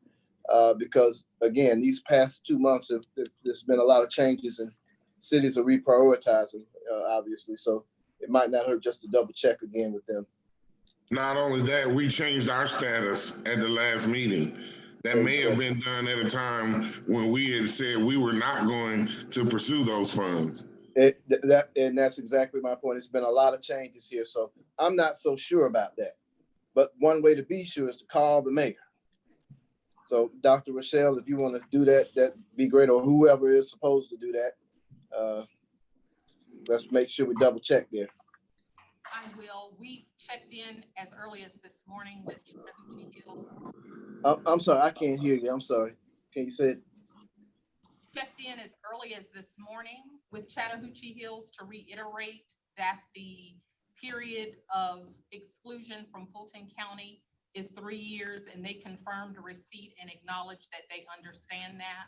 Because again, these past 2 months, there's been a lot of changes and cities are reprioritizing, obviously. So it might not hurt just to double check again with them. Not only that, we changed our status at the last meeting. That may have been done at a time when we had said we were not going to pursue those funds. And that's exactly my point. It's been a lot of changes here, so I'm not so sure about that. But one way to be sure is to call the mayor. So Dr. Rochelle, if you want to do that, that'd be great, or whoever is supposed to do that. Let's make sure we double check there. I will. We checked in as early as this morning with Chattahoochee Hills. I'm sorry, I can't hear you. I'm sorry. Can you say it? Checked in as early as this morning with Chattahoochee Hills to reiterate that the period of exclusion from Fulton County is 3 years, and they confirmed receipt and acknowledged that they understand that.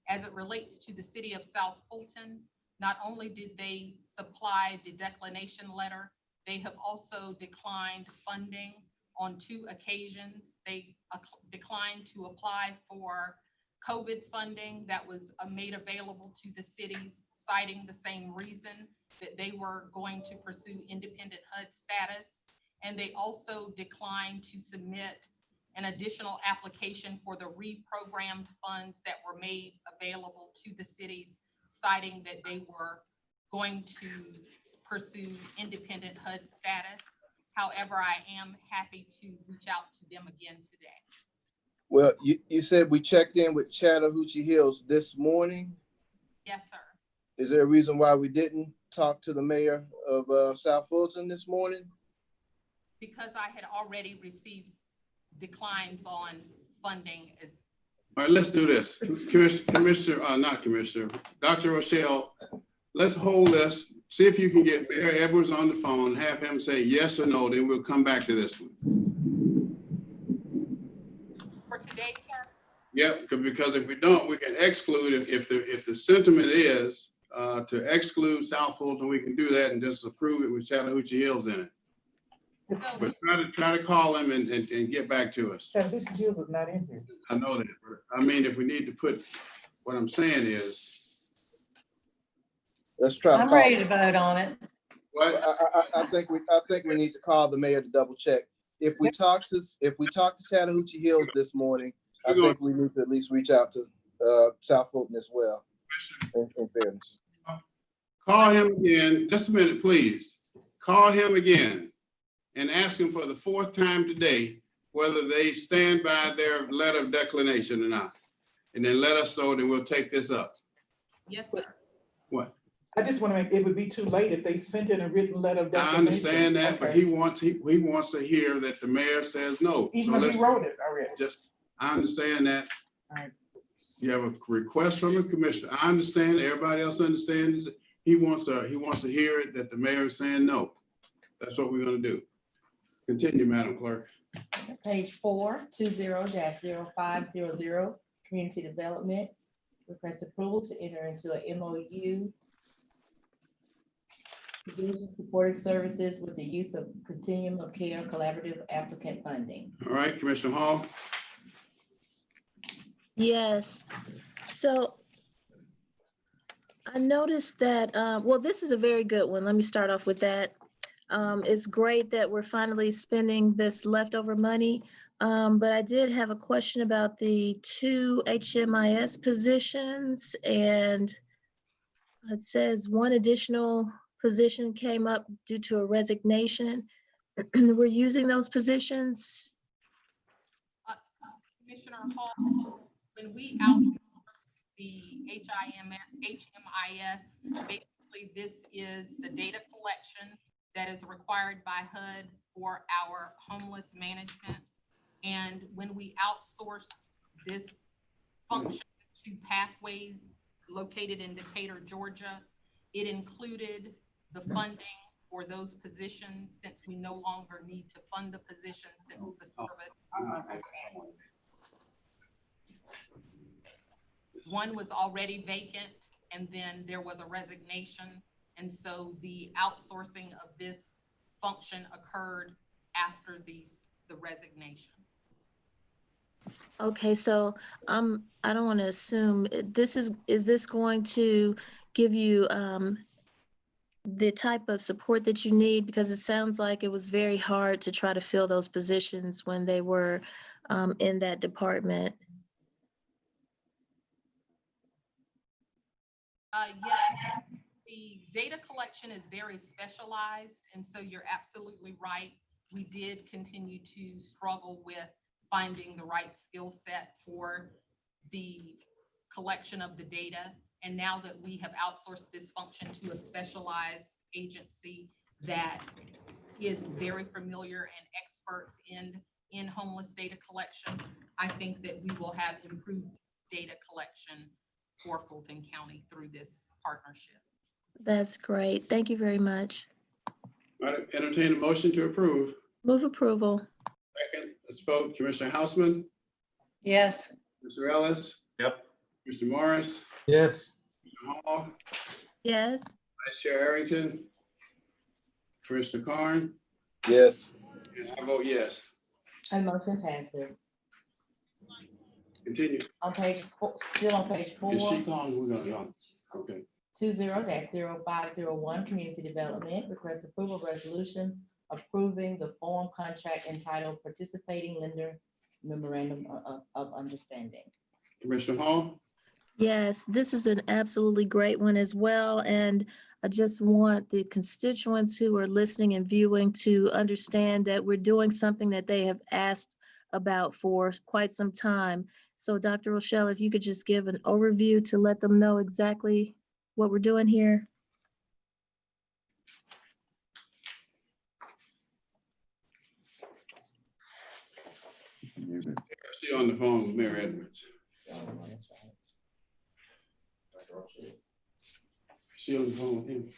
As it relates to the city of South Fulton, not only did they supply the declination letter, they have also declined funding on 2 occasions. They declined to apply for COVID funding that was made available to the cities, citing the same reason, that they were going to pursue independent HUD status. And they also declined to submit an additional application for the reprogrammed funds that were made available to the cities, citing that they were going to pursue independent HUD status. However, I am happy to reach out to them again today. Well, you said we checked in with Chattahoochee Hills this morning. Yes, sir. Is there a reason why we didn't talk to the mayor of South Fulton this morning? Because I had already received declines on funding. As All right, let's do this. Not Commissioner, Dr. Rochelle, let's hold this. See if you can get Mayor Edwards on the phone, have him say yes or no, then we'll come back to this one. for today, sir. Yep, because if we don't, we can exclude, if the sentiment is to exclude South Fulton, we can do that and just approve it with Chattahoochee Hills in it. But try to call him and get back to us. Chattahoochee Hills is not in here. I know that, but I mean, if we need to put, what I'm saying is. Let's try to I'm call. ready to vote on it. What? I think we need to call the mayor to double check. If we talk to Chattahoochee Hills this morning, I think we need to at least reach out to South Fulton as well. In fairness. Call him again, just a minute, please. Call him again and ask him for the 4th time today whether they stand by their letter of declination or not. And then let us know, then we'll take this up. Yes, sir. What? I just want to make, it would be too late if they sent in a written letter of declination. I understand that, but Okay. he wants to hear that the mayor says no. Even if he wrote it already. I understand that. All right. You have a request from a commissioner. I understand, everybody else understands. He wants to hear it, that the mayor is saying no. That's what we're gonna do. Continue, Madam Clerk. Page 4, 20-0500, Community Development. Request approval to enter into a MOU. Division supported services with the use of Continuum of Care collaborative applicant funding. All right, Commissioner Hall. Yes. So I noticed that, well, this is a very good one. Let me start off with that. It's great that we're finally spending this leftover money. But I did have a question about the 2 HMIS positions, and it says 1 additional position came up due to a resignation. We're using those positions. Commissioner Hall, when we outsource the HMIS, basically this is the data collection that is required by HUD for our homeless management. And when we outsourced this function to Pathways located in Decatur, Georgia, it included the funding for those positions, since we no longer need to fund the position since the service. One was already vacant, and then there was a resignation. And so the outsourcing of this function occurred after the resignation. Okay, so I don't want to assume is this going to give you the type of support that you need? Because it sounds like it was very hard to try to fill those positions when they were in that department. Yes, the data collection is very specialized, and so you're absolutely right. We did continue to struggle with finding the right skill set for the collection of the data. And now that we have outsourced this function to a specialized agency that is very familiar and experts in homeless data collection, I think that we will have improved data collection for Fulton County through this partnership. That's great. Thank you very much. Right, entertain a motion to approve. Move approval. Second, let's vote. Commissioner Houseman, Yes. Mr. Ellis, Yep. Mr. Morris, Yes. Mr. Hall, Yes. Vice Chair Arrington, Commissioner Carn, Yes. and I vote yes. And motion passes. Continue. On page four, still on page Is she 4, calling? We're gonna go. Okay. 20-0501, Community Development, request approval resolution approving the form contract entitled Participating Lender Memorandum of Understanding. Commissioner Hall, Yes, this is an absolutely great one as well. And I just want the constituents who are listening and viewing to understand that we're doing something that they have asked about for quite some time. So Dr. Rochelle, if you could just give an overview to let them know exactly what we're doing here. she on the phone with Mayor Edwards. She on the phone with him.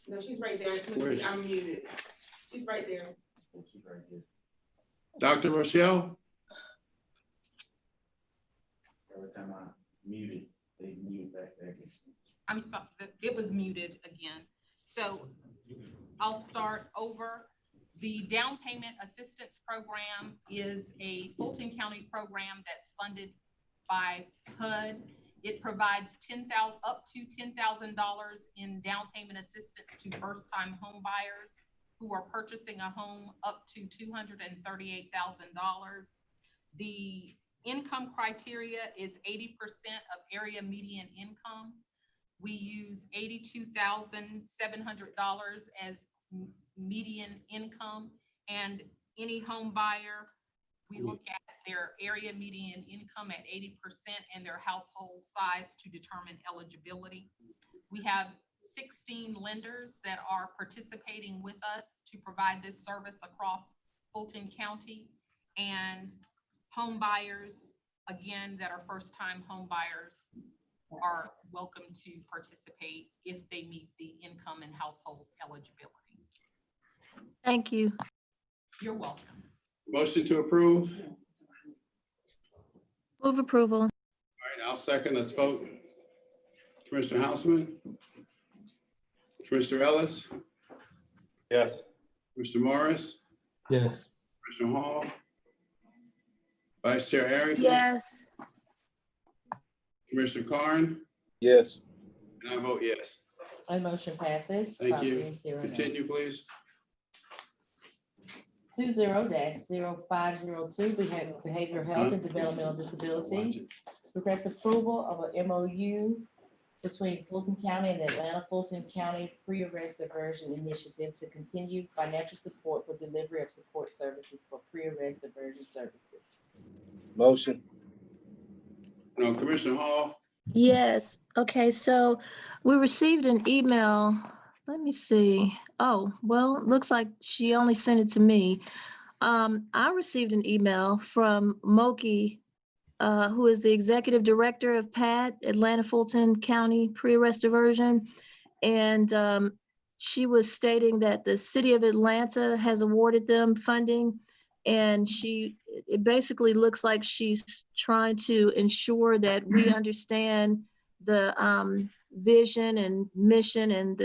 No, she's right there. Where is she? I'm muted. She's right there. Dr. Rochelle? Every time I muted, they mute back there. I'm sorry, it was muted again. So I'll start over. The down payment assistance program is a Fulton County program that's funded by HUD. It provides up to $10,000 in down payment assistance to first-time home buyers who are purchasing a home up to $238,000. The income criteria is 80% of area median income. We use $82,700 as median income, and any home buyer, we look at their area median income at 80% and their household size to determine eligibility. We have 16 lenders that are participating with us to provide this service across Fulton County, and home buyers, again, that are first-time home buyers are welcome to participate if they meet the income and household eligibility. Thank you. You're welcome. Motion to approve. Move approval. All right, I'll second. Let's vote. Commissioner Houseman, Commissioner Ellis, Yes. Mr. Morris, Yes. Commissioner Hall, Vice Chair Arrington. Yes. Commissioner Carn, Yes. and I vote yes. And motion passes. Thank you. 5-0. Continue, please. 20-0502, Behavioral Health and Developmental Disability. Request approval of a MOU between Fulton County and the Atlanta Fulton County Pre-Arrest Diversion Initiative to continue financial support for delivery of support services for pre-arrest diversion services. Motion. No, Commissioner Hall. Yes. Okay, so we received an email. Let me see. Oh, well, it looks like she only sent it to me. I received an email from Moki, who is the executive director of PAD, Atlanta Fulton County Pre-Arrest Diversion. And she was stating that the city of Atlanta has awarded them funding. And it basically looks like she's trying to ensure that we understand the vision and mission and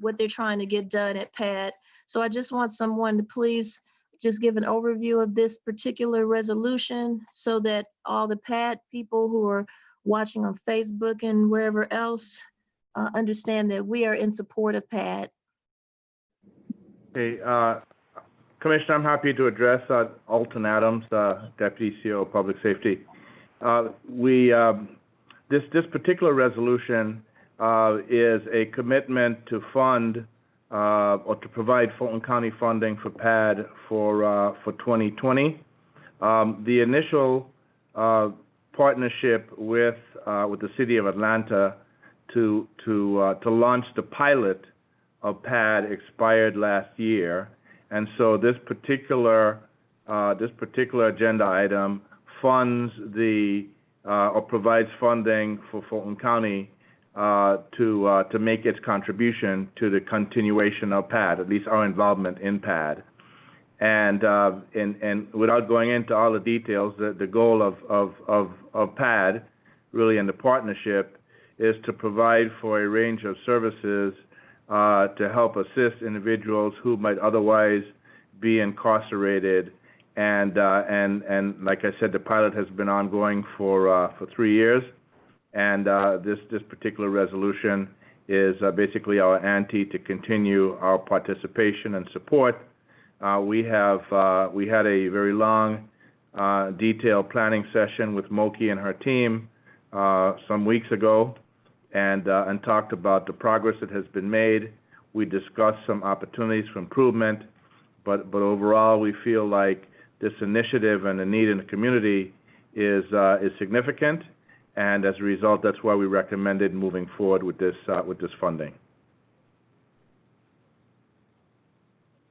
what they're trying to get done at PAD. So I just want someone to please just give an overview of this particular resolution so that all the PAD people who are watching on Facebook and wherever else understand that we are in support of PAD. Okay, Commissioner, I'm happy to address Alton Adams, Deputy CEO of Public Safety. This particular resolution is a commitment to fund or to provide Fulton County funding for PAD for 2020. The initial partnership with the City of Atlanta to launch the pilot of PAD expired last year, and so this particular agenda item funds or provides funding for Fulton County to make its contribution to the continuation of PAD, at least our involvement in PAD. And without going into all the details, the goal of PAD, really in the partnership, is to provide for a range of services to help assist individuals who might otherwise be incarcerated. And like I said, the pilot has been ongoing for 3 years. And this particular resolution is basically our ante to continue our participation and support. We had a very long, detailed planning session with Moki and her team some weeks ago, and talked about the progress that has been made. We discussed some opportunities for improvement, but overall, we feel like this initiative and the need in the community is significant, and as a result, that's why we recommended moving forward with this funding.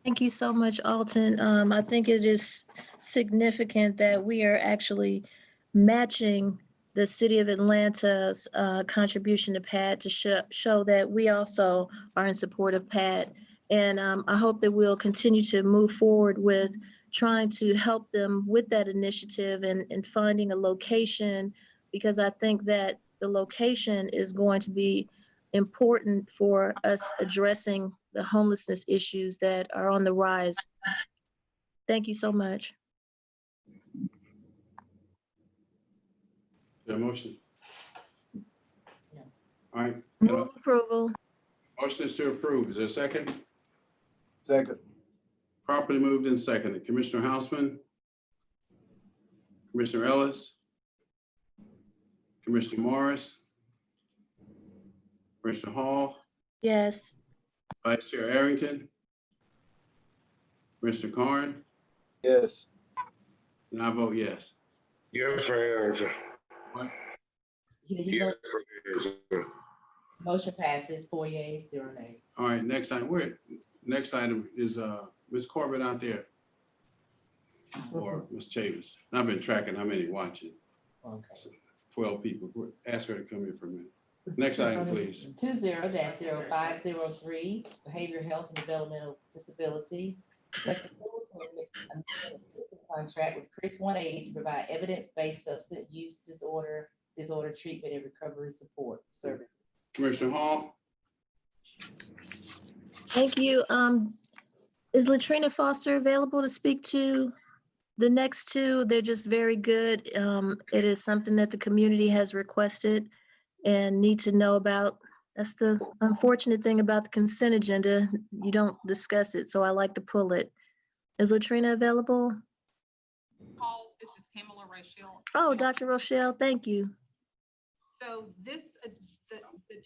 Thank you so much, Alton. I think it is significant that we are actually matching the City of Atlanta's contribution to PAD to show that we also are in support of PAD. And I hope that we'll continue to move forward with trying to help them with that initiative and finding a location, because I think that the location is going to be important for us addressing the homelessness issues that are on the rise. Thank you so much. Is there a motion? Yeah. All right. Move approval. Motion is to approve. Is there a second? Second. Properly moved and seconded. Commissioner Houseman, Commissioner Ellis, Commissioner Morris, Commissioner Hall, Yes. Vice Chair Arrington, Commissioner Carn, Yes. and I vote yes. Yes, for Harrington. What? He Yes, voted. for Harrington. Motion passes 4 yeas, 0 nays. All right, next item. Next item is Ms. Corbett out there. Or Ms. Chavis. I've been tracking how many watching. Okay. 12 people. Ask her to come here for a minute. Next item, please. 20-0503, Behavioral Health and Developmental Disabilities. Contract with Chris 180 to provide evidence-based substance use disorder treatment and recovery support services. Commissioner Hall. Thank you. Is Latrina Foster available to speak to the next two? They're just very good. It is something that the community has requested and need to know about. That's the unfortunate thing about the consent agenda. You don't discuss it, so I like to pull it. Is Latrina available? Paul, this is Pamela Rochelle. Oh, Dr. Rochelle, thank you. So this, the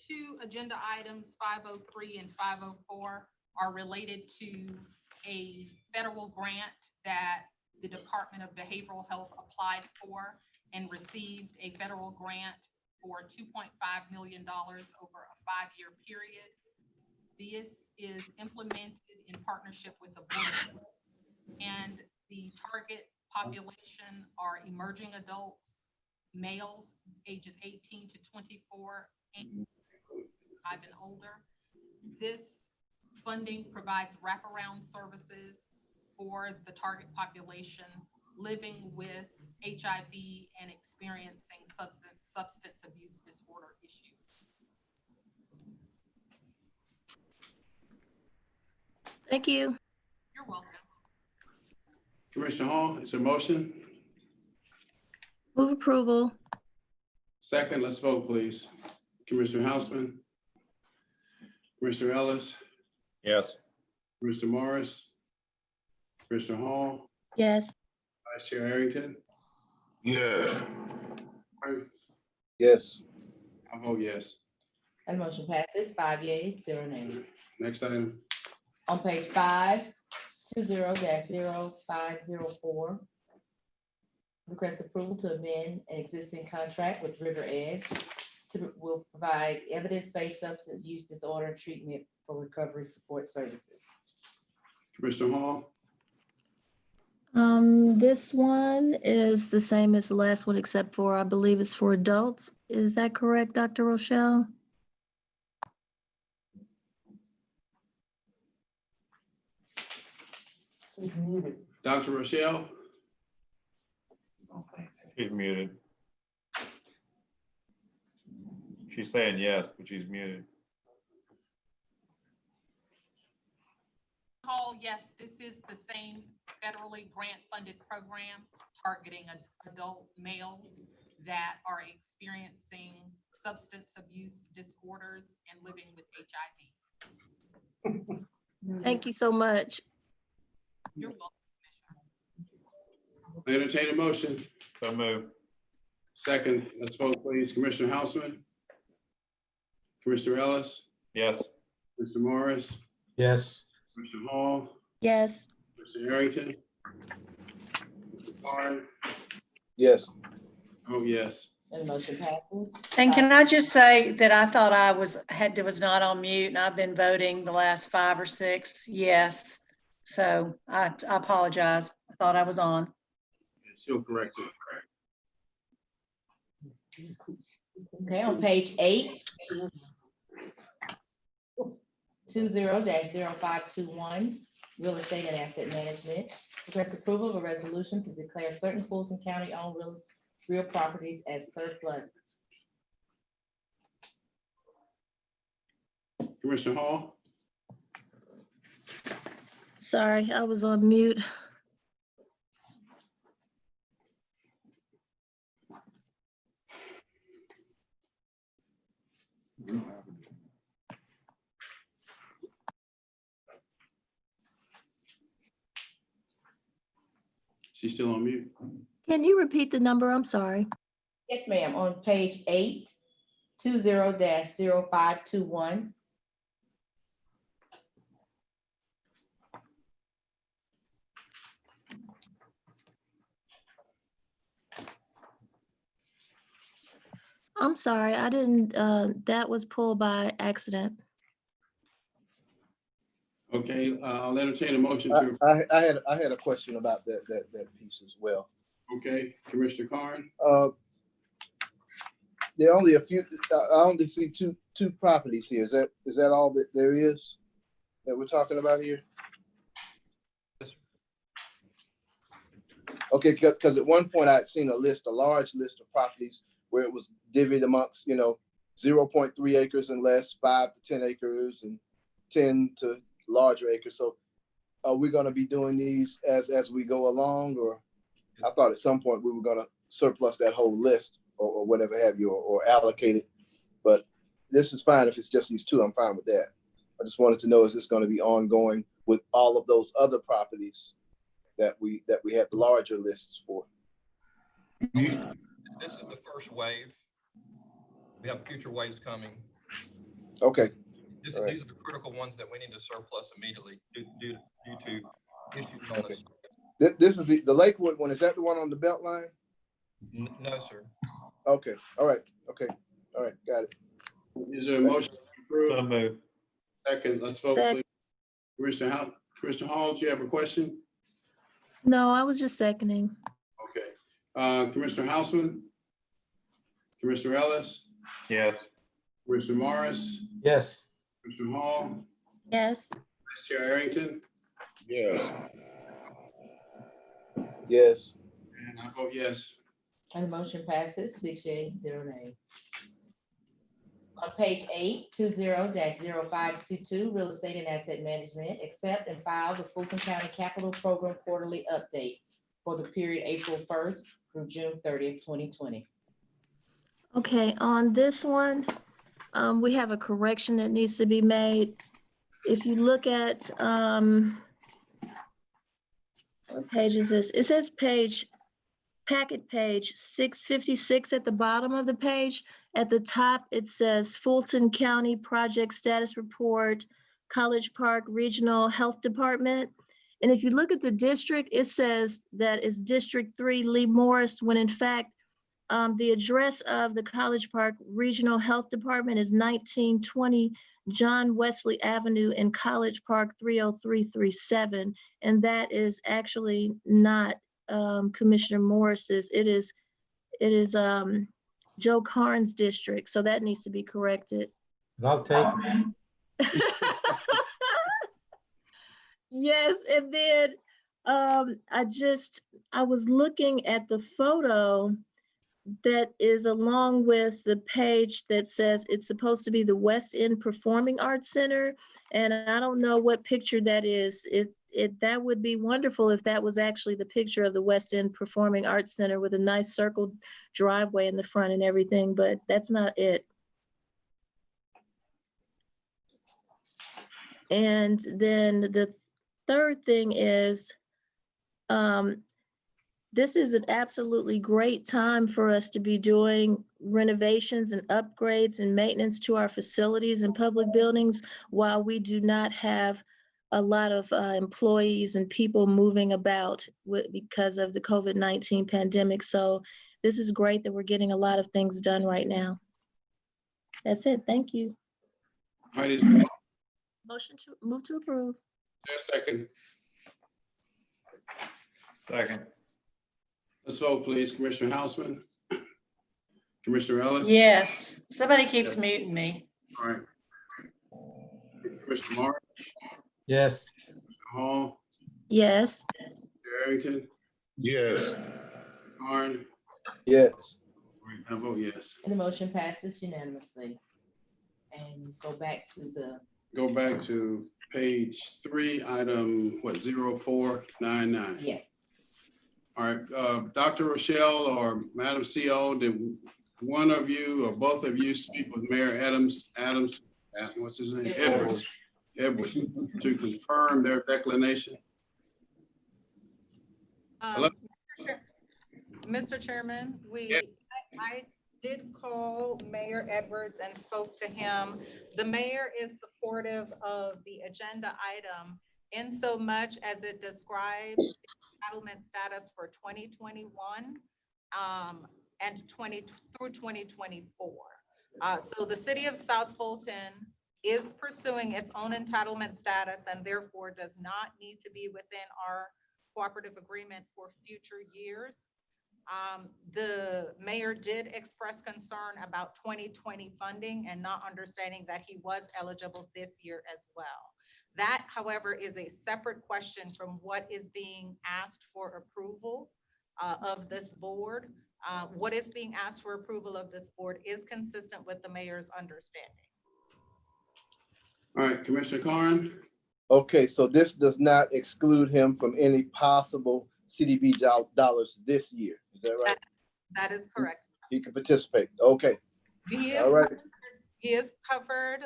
two agenda items, 503 and 504, are related to a federal grant that the Department of Behavioral Health applied for and received a federal grant for $2.5 million over a 5-year period. This is implemented in partnership with the board, and the target population are emerging adults, males ages 18 to 24, and 5 and older. This funding provides wraparound services for the target population living with HIV and experiencing substance abuse disorder issues. Thank you. You're welcome. Commissioner Hall, is there a motion? Move approval. Second, let's vote, please. Commissioner Houseman, Commissioner Ellis, Yes. Commissioner Morris, Commissioner Hall, Yes. Vice Chair Arrington. Yes. Yes. I vote yes. And motion passes 5 yeas, 0 nays. Next item. On page 5, 20-0504. Request approval to amend an existing contract with River Edge will provide evidence-based substance use disorder treatment for recovery support services. Commissioner Hall. This one is the same as the last one, except for, I believe it's for adults. Is that correct, Dr. Rochelle? Dr. Rochelle? She's muted. She's saying yes, but she's muted. Hall, yes, this is the same federally grant-funded program targeting adult males that are experiencing substance abuse disorders and living with HIV. Thank you so much. You're welcome. Entertain a motion. So move. Second, let's vote, please. Commissioner Houseman? Commissioner Ellis? Yes. Mr. Morris? Yes. Mr. Hall? Yes. Mr. Harrington? Mr. Carr? Yes. Oh, yes. And the motion passes. And can I just say that I thought I was not on mute, and I've been voting the last 5 or 6 yes. So I apologize. I thought I was on. She'll correct it. Okay, on page 8, 20-0521, real estate and asset management. Request approval of a resolution to declare certain Fulton County owned real properties as surplus. Commissioner Hall? Sorry, I was on mute. She's still on mute. Can you repeat the number? I'm sorry. Yes, ma'am. On page 8, 20-0521. I'm sorry, I didn't, that was pulled by accident. Okay, I'll entertain a motion to, I had a question about that piece as well. okay, Commissioner Carn? There are only a few, I only see two properties here. Is that all that there is that we're talking about here? Okay, because at one point I'd seen a large list of properties where it was divvied amongst, 0.3 acres and less, 5 to 10 acres, and 10 to larger acres. So are we going to be doing these as we go along, or I thought at some point we were going to surplus that whole list or whatever have you, or allocate it. But this is fine if it's just these two. I'm fine with that. I just wanted to know, is this going to be ongoing with all of those other properties that we have the larger lists for? This is the first wave. We have future waves coming. Okay. These are the critical ones that we need to surplus immediately due to issues on this. This is the Lakewood one. Is that the one on the belt line? No, sir. Okay. All right. Okay. All right. Got it. Is there a motion to approve? So move. Second, let's vote, please. Commissioner Hall, do you have a question? No, I was just seconding. Okay. Commissioner Houseman? Commissioner Ellis? Yes. Commissioner Morris? Yes. Commissioner Hall? Yes. Vice Chair Harrington? Yes. Yes. And I vote yes. And the motion passes 6 yeas, 0 nays. On page 8, 20-0522, real estate and asset management, accept and file the Fulton County Capital Program quarterly update for the period April 1st through June 30th, 2020. Okay, on this one, we have a correction that needs to be made. If you look at, what page is this? It says packet page 656 at the bottom of the page. At the top, it says Fulton County Project Status Report, College Park Regional Health Department. And if you look at the district, it says that it's District 3, Lee Morris, when in fact, the address of the College Park Regional Health Department is 1920 John Wesley Avenue in College Park 30337. And that is actually not Commissioner Morris's. It is Joe Carn's district. So that needs to be corrected. And I'll take, Yes, and then I was looking at the photo that is along with the page that says it's supposed to be the West End Performing Arts Center. And I don't know what picture that is. That would be wonderful if that was actually the picture of the West End Performing Arts Center with a nice circled driveway in the front and everything, but that's not it. And then the third thing is, this is an absolutely great time for us to be doing renovations and upgrades and maintenance to our facilities and public buildings while we do not have a lot of employees and people moving about because of the COVID-19 pandemic. So this is great that we're getting a lot of things done right now. That's it. Thank you. All right, is there Motion to move to approve. a second? Second. Let's vote, please. Commissioner Houseman. Commissioner Ellis. Yes, somebody keeps muting me. All right. Commissioner Morris. Yes. Hall. Yes. Arrington. Yes. Karn. Yes. I vote yes. And the motion passes unanimously. And go back to page 3, item, what, 0499? Yes. All right, Dr. Rochelle or Madam CO, did one of you or both of you speak with Mayor Adams, what's his name? Edwards, to confirm their declination? Mr. Chairman, I did call Mayor Edwards and spoke to him. The mayor is supportive of the agenda item in so much as it describes the entitlement status for 2021 and through 2024. So the city of South Fulton is pursuing its own entitlement status and therefore does not need to be within our cooperative agreement for future years. The mayor did express concern about 2020 funding and not understanding that he was eligible this year as well. That, however, is a separate question from what is being asked for approval of this board. What is being asked for approval of this board is consistent with the mayor's understanding. All right, Commissioner Karn. Okay, so this does not exclude him from any possible CDB dollars this year. Is that right? That is correct. He can participate. Okay. All right. He is covered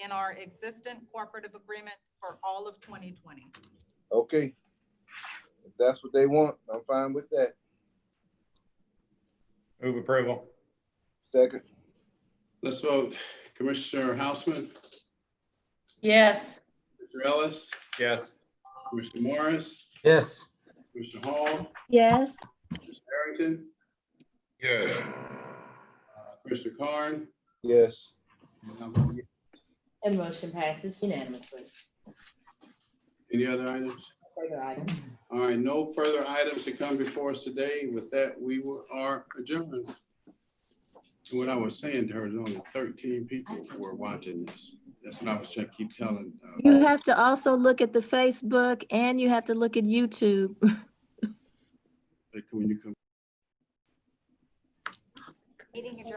in our existing cooperative agreement for all of 2020. Okay. If that's what they want, I'm fine with that. Move approval. Second. Let's vote. Commissioner Houseman. Yes. Mr. Ellis. Yes. Commissioner Morris. Yes. Commissioner Hall. Yes. Mr. Arrington. Yes. Commissioner Karn. Yes. And motion passes unanimously. Any other items? Further items. All right, no further items to come before us today. With that, we are adjourned. And what I was saying to her is only 13 people were watching this. That's what I was trying to keep telling. You have to also look at the Facebook and you have to look at YouTube. When you come. Meeting adjourned.